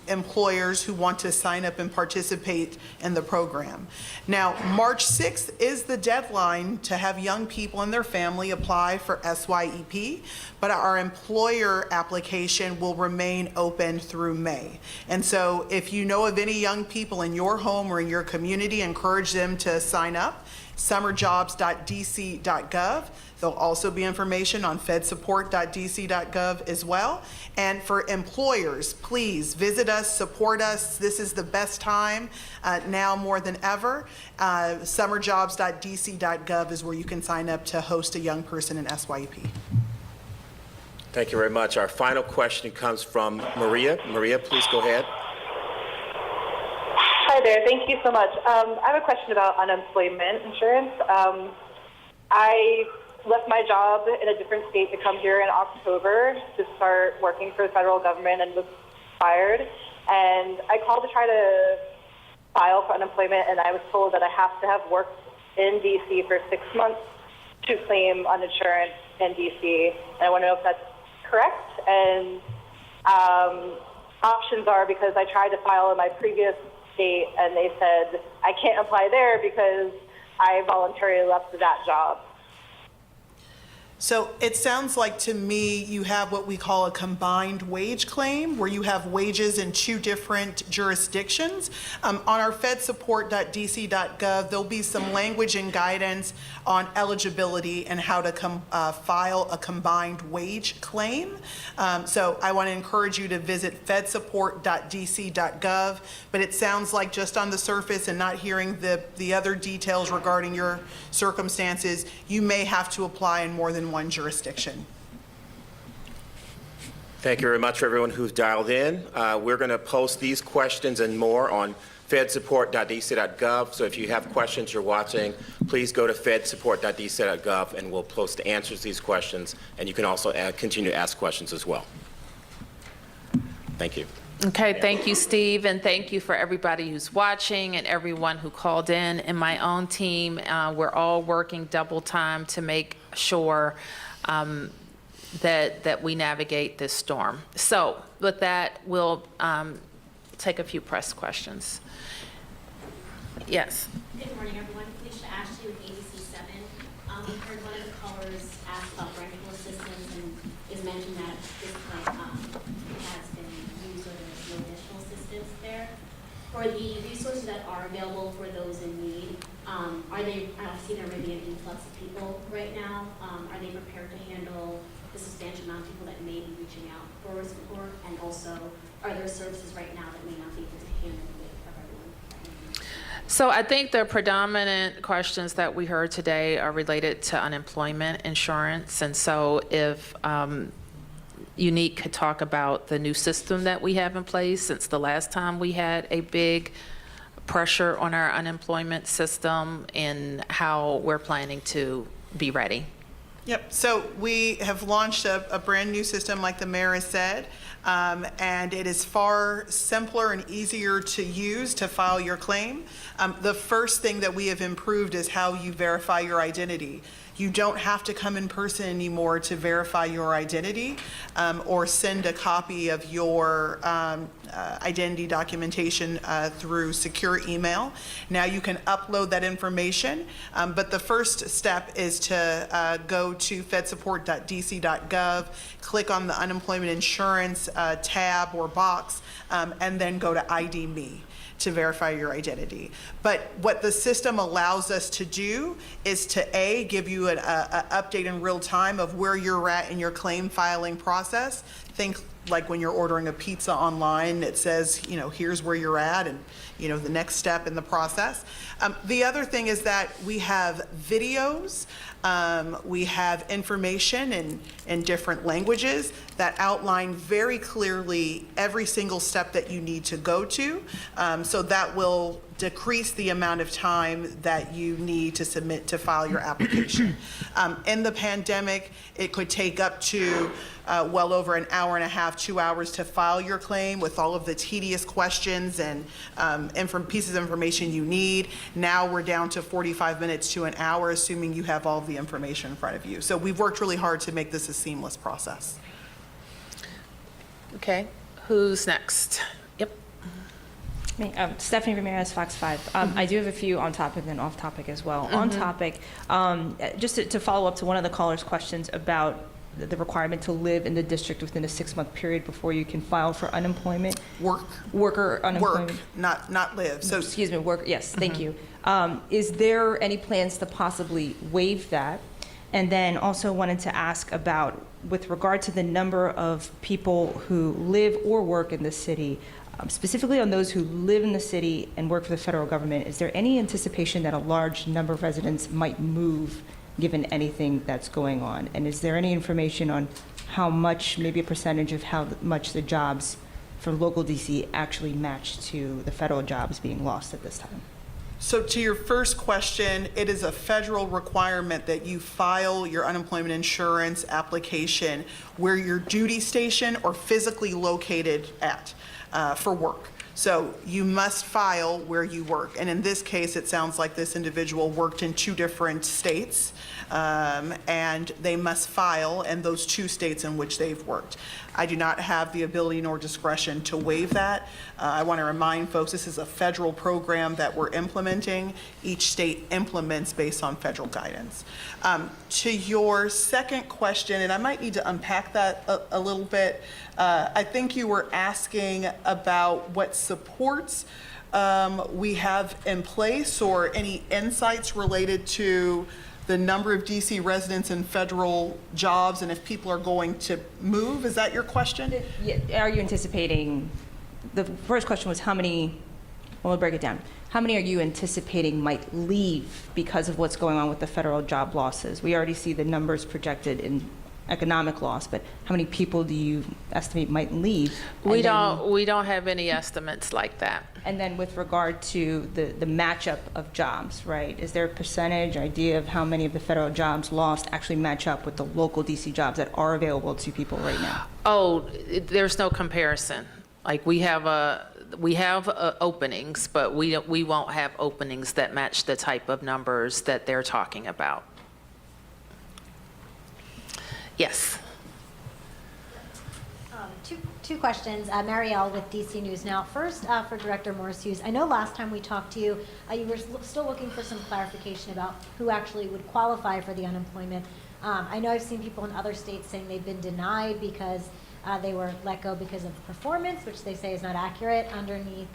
employers who want to sign up and participate in the program. Now, March 6th is the deadline to have young people and their family apply for SYEP, but our employer application will remain open through May. And so if you know of any young people in your home or in your community, encourage them to sign up. Summerjobs.dc.gov. There'll also be information on fedsupport.dc.gov as well. And for employers, please visit us, support us. This is the best time now more than ever. Summerjobs.dc.gov is where you can sign up to host a young person in SYEP. Thank you very much. Our final question comes from Maria. Maria, please go ahead. Hi there. Thank you so much. I have a question about unemployment insurance. I left my job in a different state to come here in October to start working for the federal government and was fired. And I called to try to file for unemployment, and I was told that I have to have worked in D.C. for 6 months to claim uninsurance in D.C. And I want to know if that's correct. And options are, because I tried to file in my previous state and they said I can't apply there because I voluntarily left that job. So it sounds like to me you have what we call a combined wage claim, where you have wages in 2 different jurisdictions. On our fedsupport.dc.gov, there'll be some language and guidance on eligibility and how to file a combined wage claim. So I want to encourage you to visit fedsupport.dc.gov, but it sounds like just on the surface and not hearing the other details regarding your circumstances, you may have to apply in more than one jurisdiction. Thank you very much for everyone who's dialed in. We're going to post these questions and more on fedsupport.dc.gov. So if you have questions you're watching, please go to fedsupport.dc.gov and we'll post the answers to these questions. And you can also continue to ask questions as well. Thank you. Okay, thank you, Steve, and thank you for everybody who's watching and everyone who called in. And my own team, we're all working double time to make sure that we navigate this storm. So with that, we'll take a few press questions. Yes. Good morning, everyone. Felicia Ashley with ABC7. We heard one of the callers ask about rental assistance, and is mentioned that this point has been used, or there's no additional assistance there. For the resources that are available for those in need, are they, I see there may be an influx of people right now. Are they prepared to handle the substantial amount of people that may be reaching out for support? And also, are there services right now that may not be able to handle the weight of everyone? So I think the predominant questions that we heard today are related to unemployment insurance. And so if Unique could talk about the new system that we have in place since the last time we had a big pressure on our unemployment system and how we're planning to be ready. Yep, so we have launched a brand new system, like the mayor has said, and it is far simpler and easier to use to file your claim. The first thing that we have improved is how you verify your identity. You don't have to come in person anymore to verify your identity or send a copy of your identity documentation through secure email. Now you can upload that information, but the first step is to go to fedsupport.dc.gov, click on the unemployment insurance tab or box, and then go to ID Me to verify your identity. But what the system allows us to do is to give you an update in real time of where you're at in your claim filing process. Think like when you're ordering a pizza online, it says, here's where you're at and, the next step in the process. The other thing is that we have videos, we have information in different languages that outline very clearly every single step that you need to go to. So that will decrease the amount of time that you need to submit to file your application. In the pandemic, it could take up to well over an hour and a half, 2 hours to file your claim with all of the tedious questions and pieces of information you need. Now we're down to 45 minutes to an hour, assuming you have all of the information in front of you. So we've worked really hard to make this a seamless process. Okay, who's next? Yep. Stephanie Ramirez, Fox 5. I do have a few on topic and off topic as well. On topic, just to follow up to one of the caller's questions about the requirement to live in the district within a 6-month period before you can file for unemployment. Worker unemployment. Work, not live. So excuse me, work, yes, thank you. Is there any plans to possibly waive that? And then also wanted to ask about, with regard to the number of people who live or work in the city, specifically on those who live in the city and work for the federal government, is there any anticipation that a large number of residents might move given anything that's going on? And is there any information on how much, maybe a percentage of how much the jobs for local DC actually match to the federal jobs being lost at this time? So to your first question, it is a federal requirement that you file your unemployment insurance application where your duty station or physically located at for work. So you must file where you work. And in this case, it sounds like this individual worked in 2 different states, and they must file in those 2 states in which they've worked. I do not have the ability nor discretion to waive that. I want to remind folks, this is a federal program that we're implementing. Each state implements based on federal guidance. To your second question, and I might need to unpack that a little bit, I think you were asking about what supports we have in place or any insights related to the number of DC residents in federal jobs and if people are going to move. Is that your question? Are you anticipating, the first question was how many, well, we'll break it down. How many are you anticipating might leave because of what's going on with the federal job losses? We already see the numbers projected in economic loss, but how many people do you estimate might leave? We don't have any estimates like that. And then with regard to the matchup of jobs, right? Is there a percentage idea of how many of the federal jobs lost actually match up with the local DC jobs that are available to people right now? Oh, there's no comparison. Like we have openings, but we won't have openings that match the type of numbers that they're talking about. Yes. Two questions. Marielle with DC News Now. First, for Director Morris-Hughes, I know last time we talked to you, you were still looking for some clarification about who actually would qualify for the unemployment. I know I've seen people in other states saying they've been denied because they were let go because of performance, which they say is not accurate underneath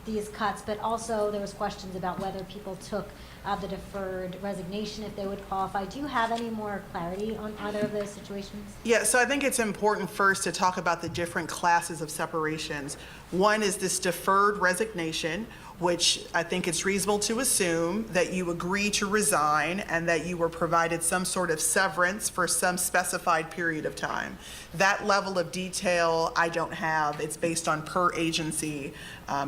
these cuts, but also there was questions about whether people took the deferred resignation, if they would qualify. Do you have any more clarity on either of those situations? Yeah, so I think it's important first to talk about the different classes of separations. One is this deferred resignation, which I think it's reasonable to assume that you agree to resign and that you were provided some sort of severance for some specified period of time. That level of detail I don't have. It's based on per agency,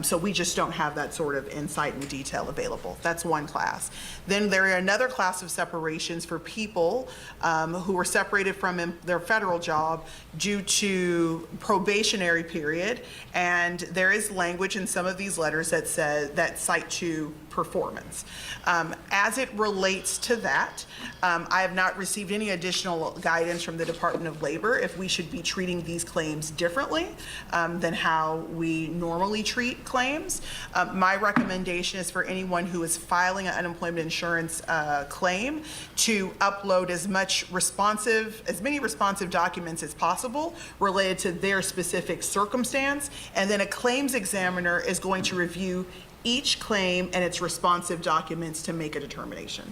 so we just don't have that sort of insight and detail available. That's one class. Then there are another class of separations for people who were separated from their federal job due to probationary period, and there is language in some of these letters that says that cite to performance. As it relates to that, I have not received any additional guidance from the Department of Labor if we should be treating these claims differently than how we normally treat claims. My recommendation is for anyone who is filing an unemployment insurance claim to upload as many responsive documents as possible related to their specific circumstance, and then a claims examiner is going to review each claim and its responsive documents to make a determination.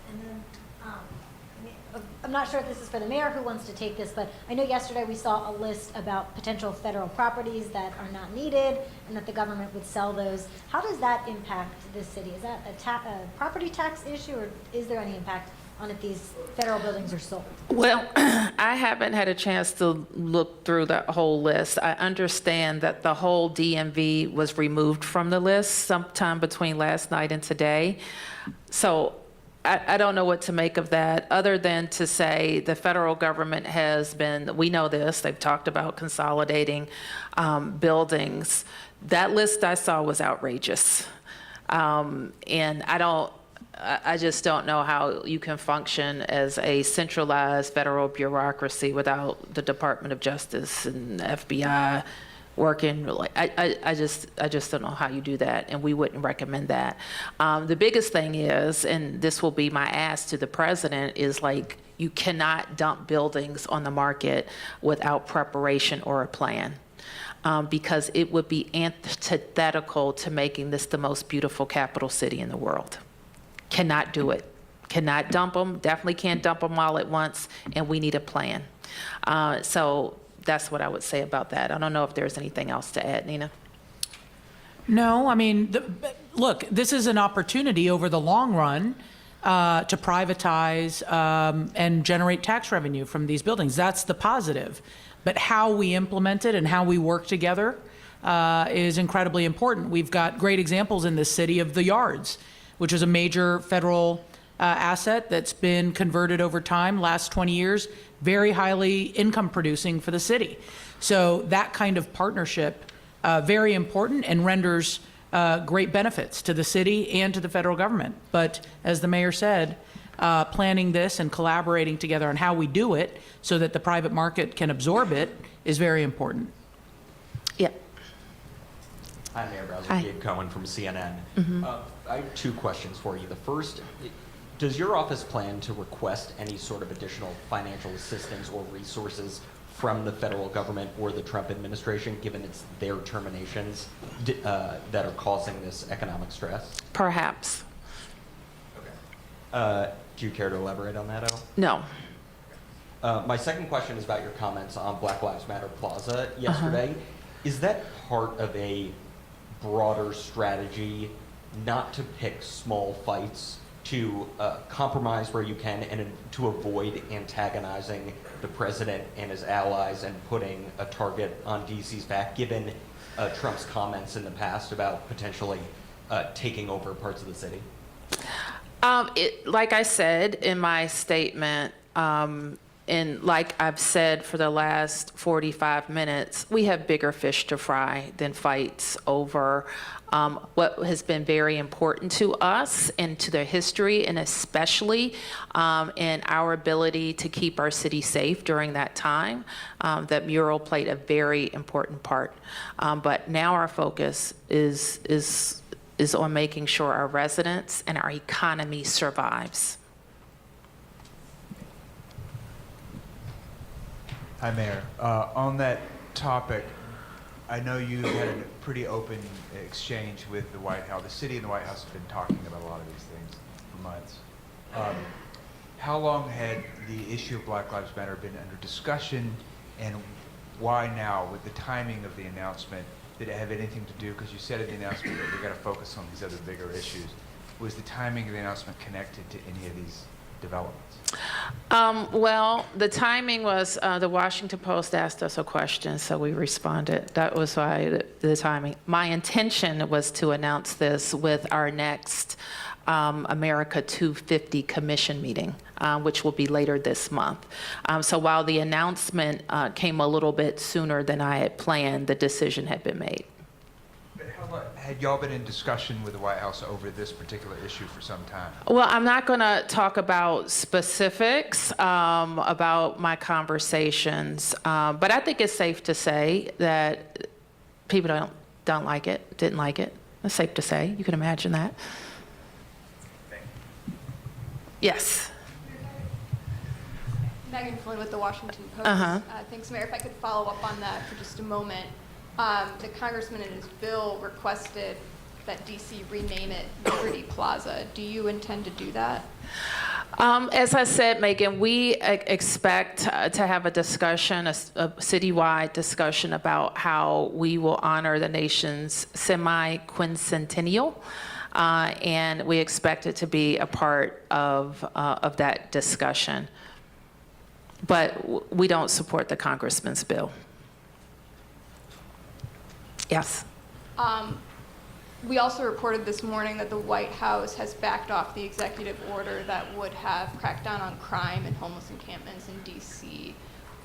And then I'm not sure if this is for the mayor who wants to take this, but I know yesterday we saw a list about potential federal properties that are not needed and that the government would sell those. How does that impact this city? Is that a property tax issue, or is there any impact on if these federal buildings are sold? Well, I haven't had a chance to look through the whole list. I understand that the whole DMV was removed from the list sometime between last night and today. So I don't know what to make of that, other than to say the federal government has been, we know this, they've talked about consolidating buildings. That list I saw was outrageous. And I just don't know how you can function as a centralized federal bureaucracy without the Department of Justice and FBI working. I just don't know how you do that, and we wouldn't recommend that. The biggest thing is, and this will be my ask to the president, is like, you cannot dump buildings on the market without preparation or a plan. Because it would be antithetical to making this the most beautiful capital city in the world. Cannot do it. Cannot dump them, definitely can't dump them all at once, and we need a plan. So that's what I would say about that. I don't know if there's anything else to add, Nina. No, I mean, look, this is an opportunity over the long run to privatize and generate tax revenue from these buildings. That's the positive. But how we implement it and how we work together is incredibly important. We've got great examples in this city of the yards, which is a major federal asset that's been converted over time, last 20 years, very highly income producing for the city. So that kind of partnership, very important, and renders great benefits to the city and to the federal government. But as the mayor said, planning this and collaborating together on how we do it so that the private market can absorb it is very important. Yeah. Hi, Mayor Bowser. Hi. Gabe Cohen from CNN. Mm-hmm. I have two questions for you. The first, does your office plan to request any sort of additional financial assistance or resources from the federal government or the Trump administration, given it's their terminations that are causing this economic stress? Perhaps. Do you care to elaborate on that at all? No. My second question is about your comments on Black Lives Matter Plaza yesterday. Is that part of a broader strategy not to pick small fights, to compromise where you can, and to avoid antagonizing the president and his allies and putting a target on DC's back, given Trump's comments in the past about potentially taking over parts of the city? Like I said in my statement, and like I've said for the last 45 minutes, we have bigger fish to fry than fights over what has been very important to us and to their history, and especially in our ability to keep our city safe during that time. That mural played a very important part. But now our focus is on making sure our residents and our economy survives. Hi, Mayor. On that topic, I know you had a pretty open exchange with the White House. The city and the White House have been talking about a lot of these things for months. How long had the issue of Black Lives Matter been under discussion, and why now, with the timing of the announcement? Did it have anything to do, because you said in the announcement that we're going to focus on these other bigger issues. Was the timing of the announcement connected to any of these developments? Well, the timing was the Washington Post asked us a question, so we responded. That was why the timing. My intention was to announce this with our next America 250 Commission meeting, which will be later this month. So while the announcement came a little bit sooner than I had planned, the decision had been made. Had y'all been in discussion with the White House over this particular issue for some time? Well, I'm not going to talk about specifics about my conversations, but I think it's safe to say that people don't like it, didn't like it. It's safe to say. You can imagine that. Yes. Megan Floyd with the Washington Post. Thanks, Mayor. If I could follow up on that for just a moment. The congressman in his bill requested that DC rename it Liberty Plaza. Do you intend to do that? As I said, Megan, we expect to have a discussion, a citywide discussion about how we will honor the nation's semi-quincentennial, and we expect it to be a part of that discussion. But we don't support the congressman's bill. Yes. We also reported this morning that the White House has backed off the executive order that would have cracked down on crime and homeless encampments in D.C.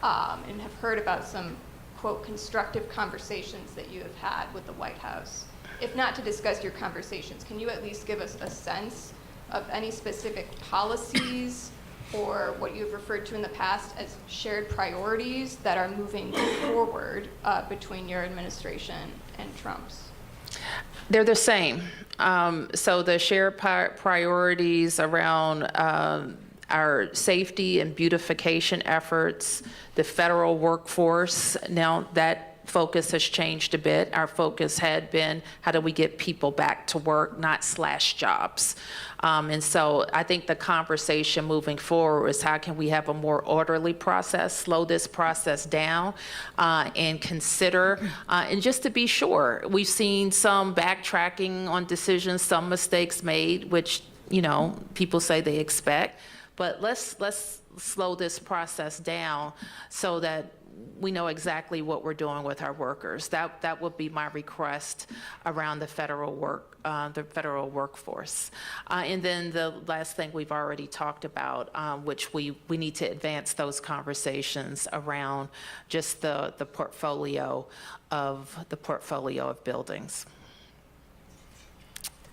And have heard about some, quote, constructive conversations that you have had with the White House. If not to discuss your conversations, can you at least give us a sense of any specific policies or what you've referred to in the past as shared priorities that are moving forward between your administration and Trump's? They're the same. So the shared priorities around our safety and beautification efforts, the federal workforce, now that focus has changed a bit. Our focus had been, how do we get people back to work, not slash jobs? And so I think the conversation moving forward is how can we have a more orderly process, slow this process down, and consider, and just to be sure, we've seen some backtracking on decisions, some mistakes made, which, you know, people say they expect, but let's slow this process down so that we know exactly what we're doing with our workers. That would be my request around the federal workforce. And then the last thing we've already talked about, which we need to advance those conversations around just the portfolio of buildings.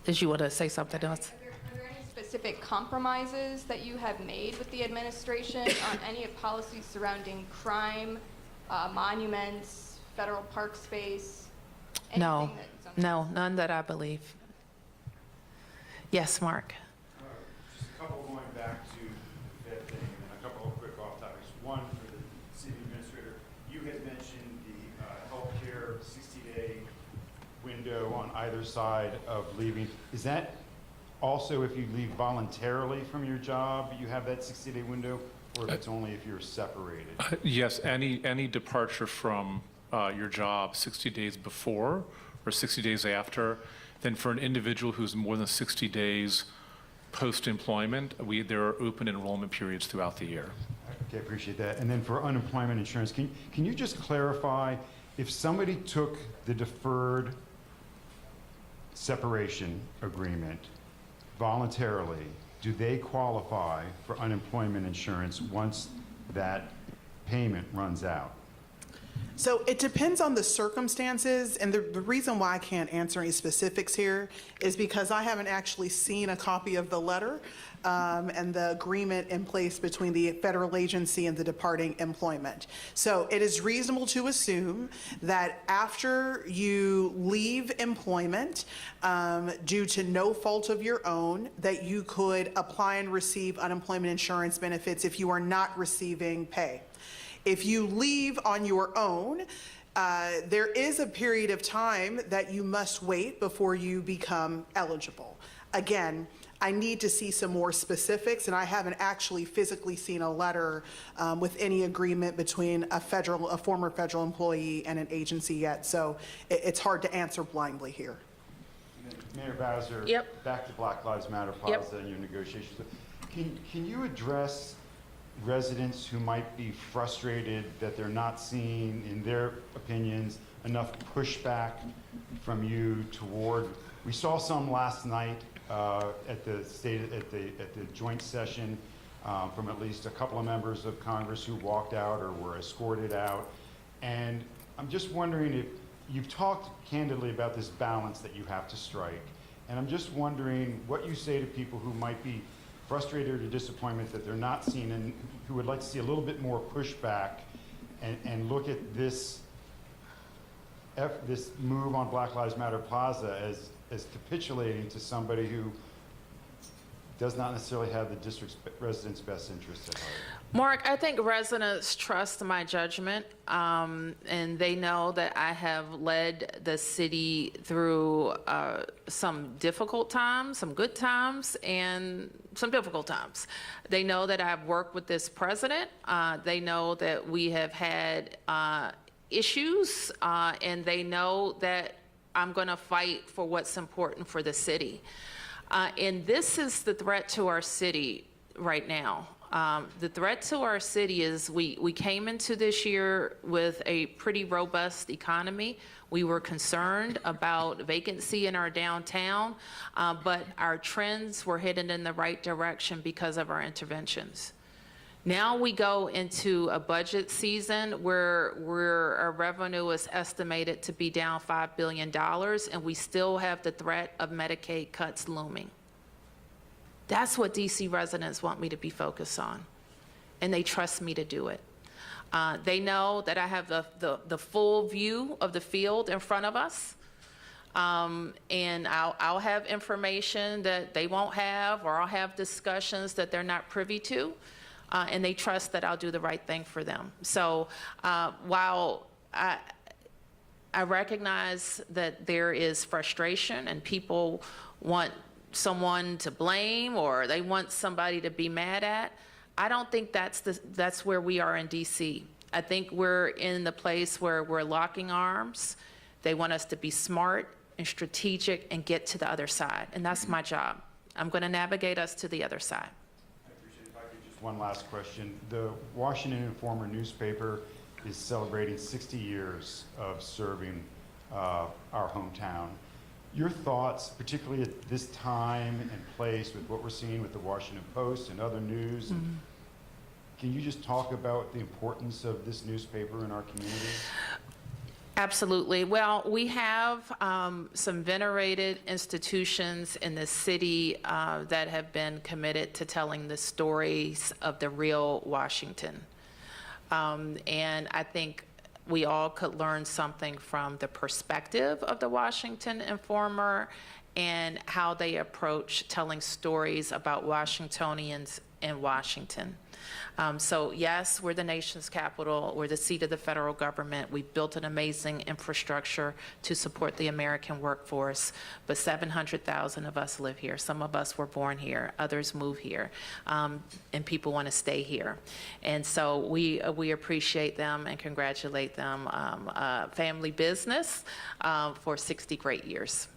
Did you want to say something else? Are there any specific compromises that you have made with the administration on any of policies surrounding crime, monuments, federal park space? No, none that I believe. Yes, Mark. Just a couple going back to the Fed thing, and then a couple of quick off topics. One, for the city administrator, you had mentioned the healthcare 60-day window on either side of leaving. Is that also if you leave voluntarily from your job, you have that 60-day window, or if it's only if you're separated? Yes, any departure from your job 60 days before or 60 days after. Then for an individual who's more than 60 days post-employment, there are open enrollment periods throughout the year. Okay, appreciate that. And then for unemployment insurance, can you just clarify, if somebody took the deferred separation agreement voluntarily, do they qualify for unemployment insurance once that payment runs out? So it depends on the circumstances, and the reason why I can't answer any specifics here is because I haven't actually seen a copy of the letter and the agreement in place between the federal agency and the departing employment. So it is reasonable to assume that after you leave employment due to no fault of your own, that you could apply and receive unemployment insurance benefits if you are not receiving pay. If you leave on your own, there is a period of time that you must wait before you become eligible. Again, I need to see some more specifics, and I haven't actually physically seen a letter with any agreement between a former federal employee and an agency yet, so it's hard to answer blindly here. Mayor Bowser, Yep. back to Black Lives Matter Plaza and your negotiations. Can you address residents who might be frustrated that they're not seeing, in their opinions, enough pushback from you toward? We saw some last night at the joint session from at least a couple of members of Congress who walked out or were escorted out. And I'm just wondering if you've talked candidly about this balance that you have to strike. And I'm just wondering what you say to people who might be frustrated or disappointment that they're not seen and who would like to see a little bit more pushback and look at this move on Black Lives Matter Plaza as capitulating to somebody who does not necessarily have the district's residents' best interests at heart. Mark, I think residents trust my judgment, and they know that I have led the city through some difficult times, some good times, and some difficult times. They know that I've worked with this president. They know that we have had issues, and they know that I'm going to fight for what's important for the city. And this is the threat to our city right now. The threat to our city is we came into this year with a pretty robust economy. We were concerned about vacancy in our downtown, but our trends were headed in the right direction because of our interventions. Now we go into a budget season where our revenue is estimated to be down $5 billion, and we still have the threat of Medicaid cuts looming. That's what DC residents want me to be focused on, and they trust me to do it. They know that I have the full view of the field in front of us, and I'll have information that they won't have, or I'll have discussions that they're not privy to, and they trust that I'll do the right thing for them. So while I recognize that there is frustration and people want someone to blame or they want somebody to be mad at, I don't think that's where we are in DC. I think we're in the place where we're locking arms. They want us to be smart and strategic and get to the other side, and that's my job. I'm going to navigate us to the other side. I appreciate it. If I could just one last question. The Washington Informer newspaper is celebrating 60 years of serving our hometown. Your thoughts, particularly at this time and place with what we're seeing with the Washington Post and other news, can you just talk about the importance of this newspaper in our community? Absolutely. Well, we have some venerated institutions in the city that have been committed to telling the stories of the real Washington. And I think we all could learn something from the perspective of the Washington Informer and how they approach telling stories about Washingtonians in Washington. So yes, we're the nation's capital. We're the seat of the federal government. We've built an amazing infrastructure to support the American workforce, but 700,000 of us live here. Some of us were born here, others move here, and people want to stay here. And so we appreciate them and congratulate them. Family business for 60 great years.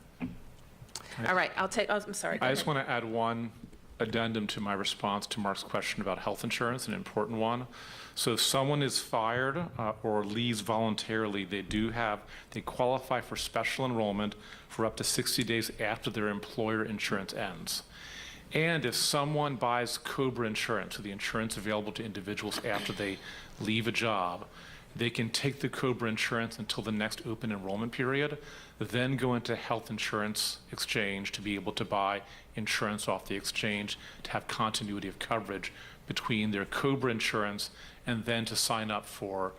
All right, I'm sorry. I just want to add one addendum to my response to Mark's question about health insurance, an important one. So if someone is fired or leaves voluntarily, they qualify for special enrollment for up to 60 days after their employer insurance ends. And if someone buys COBRA insurance, so the insurance available to individuals after they leave a job, they can take the COBRA insurance until the next open enrollment period, then go into health insurance exchange to be able to buy insurance off the exchange to have continuity of coverage between their COBRA insurance and then to sign up for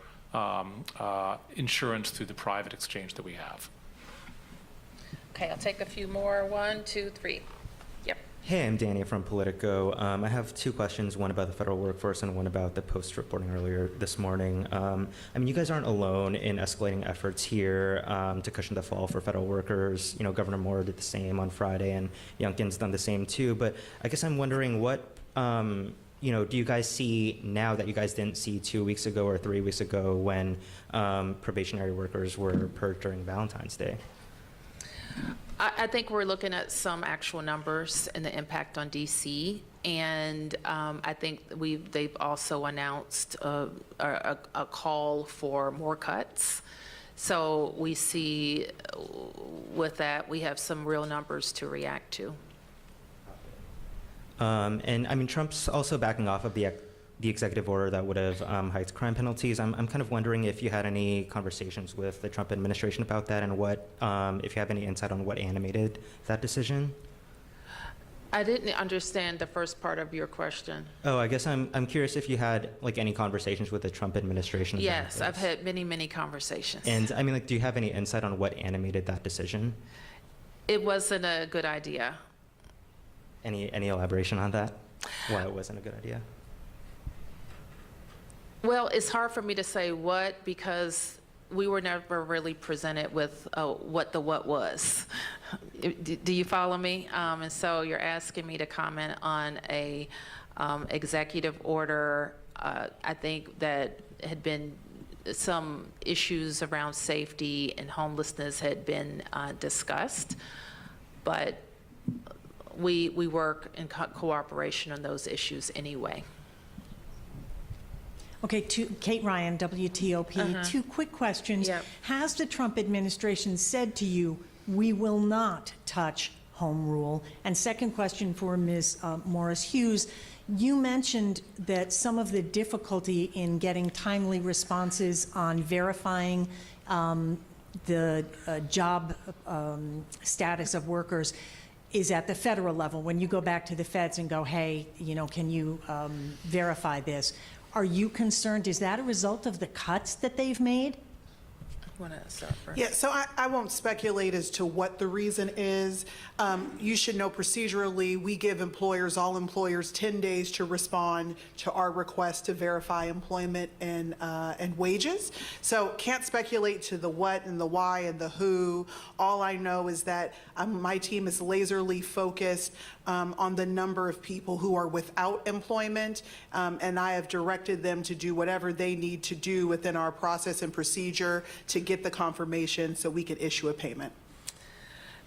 insurance through the private exchange that we have. Okay, I'll take a few more. 1, 2, 3. Yep. Hey, I'm Danny from Politico. I have two questions, one about the federal workforce and one about the Post reporting earlier this morning. You guys aren't alone in escalating efforts here to cushion the fall for federal workers. Governor Moore did the same on Friday, and Youngkin's done the same too. But I guess I'm wondering what, do you guys see now that you guys didn't see 2 weeks ago or 3 weeks ago when probationary workers were purged during Valentine's Day? I think we're looking at some actual numbers and the impact on DC, and I think they've also announced a call for more cuts. So we see with that, we have some real numbers to react to. Trump's also backing off of the executive order that would have hiked crime penalties. I'm kind of wondering if you had any conversations with the Trump administration about that, and what, if you have any insight on what animated that decision. I didn't understand the first part of your question. Oh, I guess I'm curious if you had any conversations with the Trump administration. Yes, I've had many conversations. And do you have any insight on what animated that decision? It wasn't a good idea. Any elaboration on that? Why it wasn't a good idea? Well, it's hard for me to say what, because we were never really presented with what was. Do you follow me? And so you're asking me to comment on a executive order. I think that had been some issues around safety and homelessness had been discussed, but we work in cooperation on those issues anyway. Okay, Kate Ryan, WTOP. Two quick questions. Yep. Has the Trump administration said to you, we will not touch home rule? And second question for Ms. Morris Hughes, you mentioned that some of the difficulty in getting timely responses on verifying the job status of workers is at the federal level. When you go back to the feds and go, hey, can you verify this? Are you concerned? Is that a result of the cuts that they've made? Yeah, so I won't speculate as to what the reason is. You should know procedurally, we give all employers 10 days to respond to our request to verify employment and wages. So can't speculate to the what and the why and the who. All I know is that my team is laserly focused on the number of people who are without employment, and I have directed them to do whatever they need to do within our process and procedure to get the confirmation so we can issue a payment.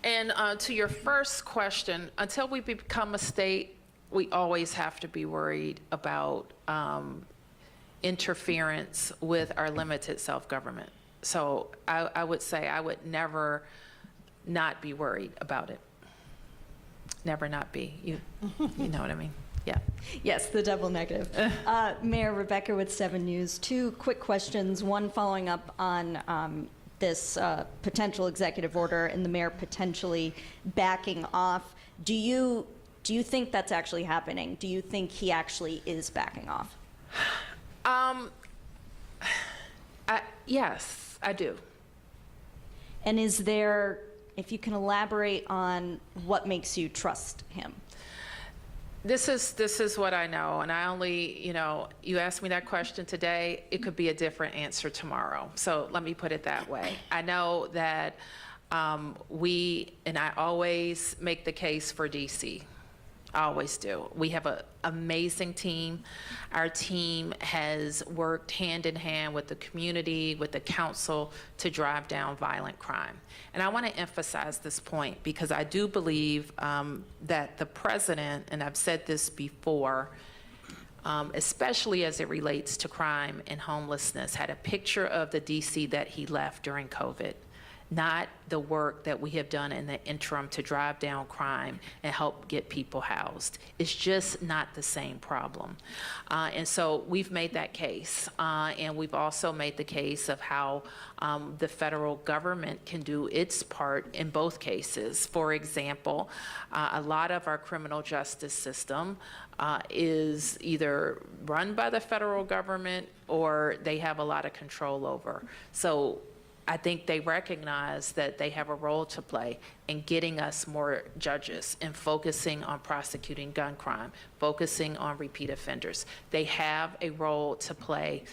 And to your first question, until we become a state, we always have to be worried about interference with our limited self-government. So I would say I would never not be worried about it. Never not be. You know what I mean? Yeah. Yes, the double negative. Mayor Rebecca with 7 News. Two quick questions. One following up on this potential executive order and the mayor potentially backing off. Do you think that's actually happening? Do you think he actually is backing off? Yes, I do. And is there, if you can elaborate on what makes you trust him? This is what I know, and I only, you asked me that question today, it could be a different answer tomorrow. So let me put it that way. I know that I always make the case for DC. I always do. We have an amazing team. Our team has worked hand in hand with the community, with the council to drive down violent crime. And I want to emphasize this point because I do believe that the president, and I've said this before, especially as it relates to crime and homelessness, had a picture of the DC that he left during COVID, not the work that we have done in the interim to drive down crime and help get people housed. It's just not the same problem. And so we've made that case. And we've also made the case of how the federal government can do its part in both cases. For example, a lot of our criminal justice system is either run by the federal government or they have a lot of control over. So I think they recognize that they have a role to play in getting us more judges and focusing on prosecuting gun crime, focusing on repeat offenders. They have a role to play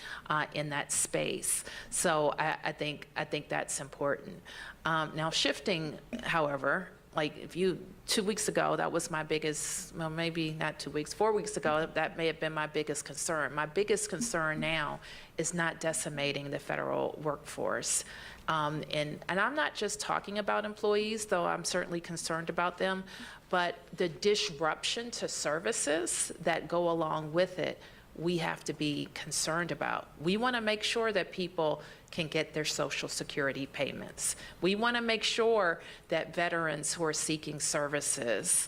in that space. So I think that's important. Now shifting, however, like 2 weeks ago, that was my biggest, well, maybe not 2 weeks, 4 weeks ago, that may have been my biggest concern. My biggest concern now is not decimating the federal workforce. And I'm not just talking about employees, though I'm certainly concerned about them, but the disruption to services that go along with it, we have to be concerned about. We want to make sure that people can get their Social Security payments. We want to make sure that veterans who are seeking services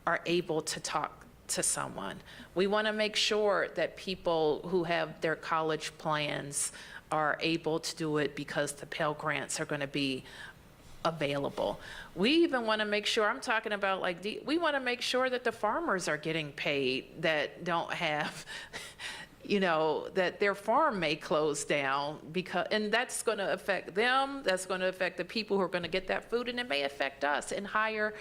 are able to talk to someone. We want to make sure that people who have their college plans are able to do it because the Pell Grants are going to be available. We even want to make sure, I'm talking about we want to make sure that the farmers are getting paid that don't have, that their farm may close down and that's going to affect them, that's going to affect the people who are going to get that food, and it may affect us in higher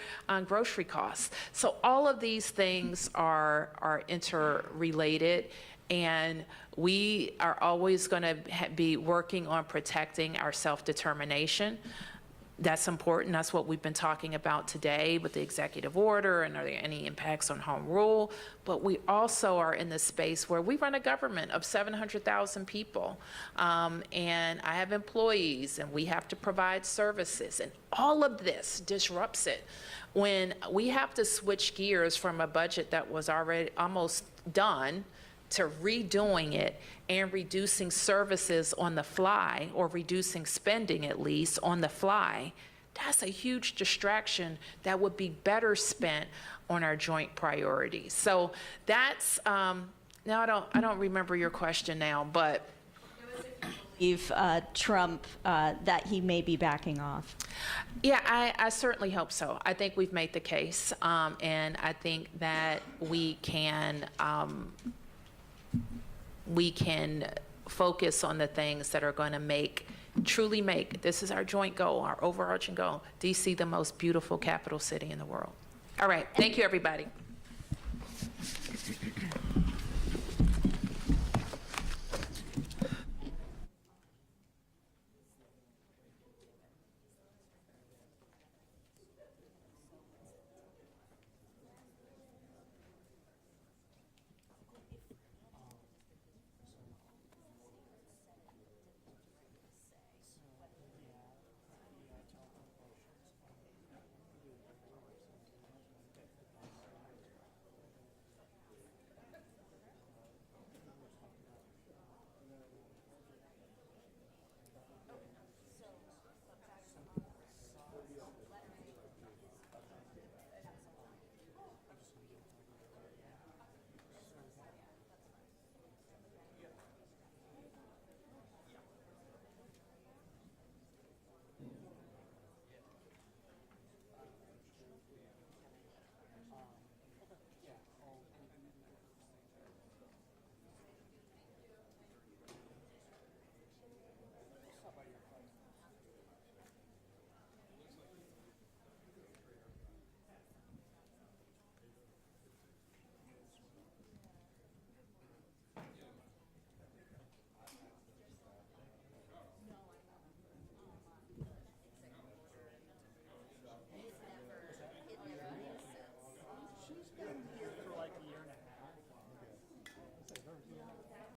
grocery costs. So all of these things are interrelated. And we are always going to be working on protecting our self-determination. That's important. That's what we've been talking about today with the executive order, and are there any impacts on home rule? But we also are in the space where we run a government of 700,000 people. And I have employees, and we have to provide services. And all of this disrupts it. When we have to switch gears from a budget that was already almost done to redoing it and reducing services on the fly, or reducing spending at least on the fly, that's a huge distraction that would be better spent on our joint priorities. So that's, now I don't remember your question now, but. If Trump, that he may be backing off. Yeah, I certainly hope so. I think we've made the case, and I think that we can focus on the things that are going to truly make, this is our joint goal, our overarching goal, DC the most beautiful capital city in the world. All right, thank you, everybody. She's been here for like a year and a half.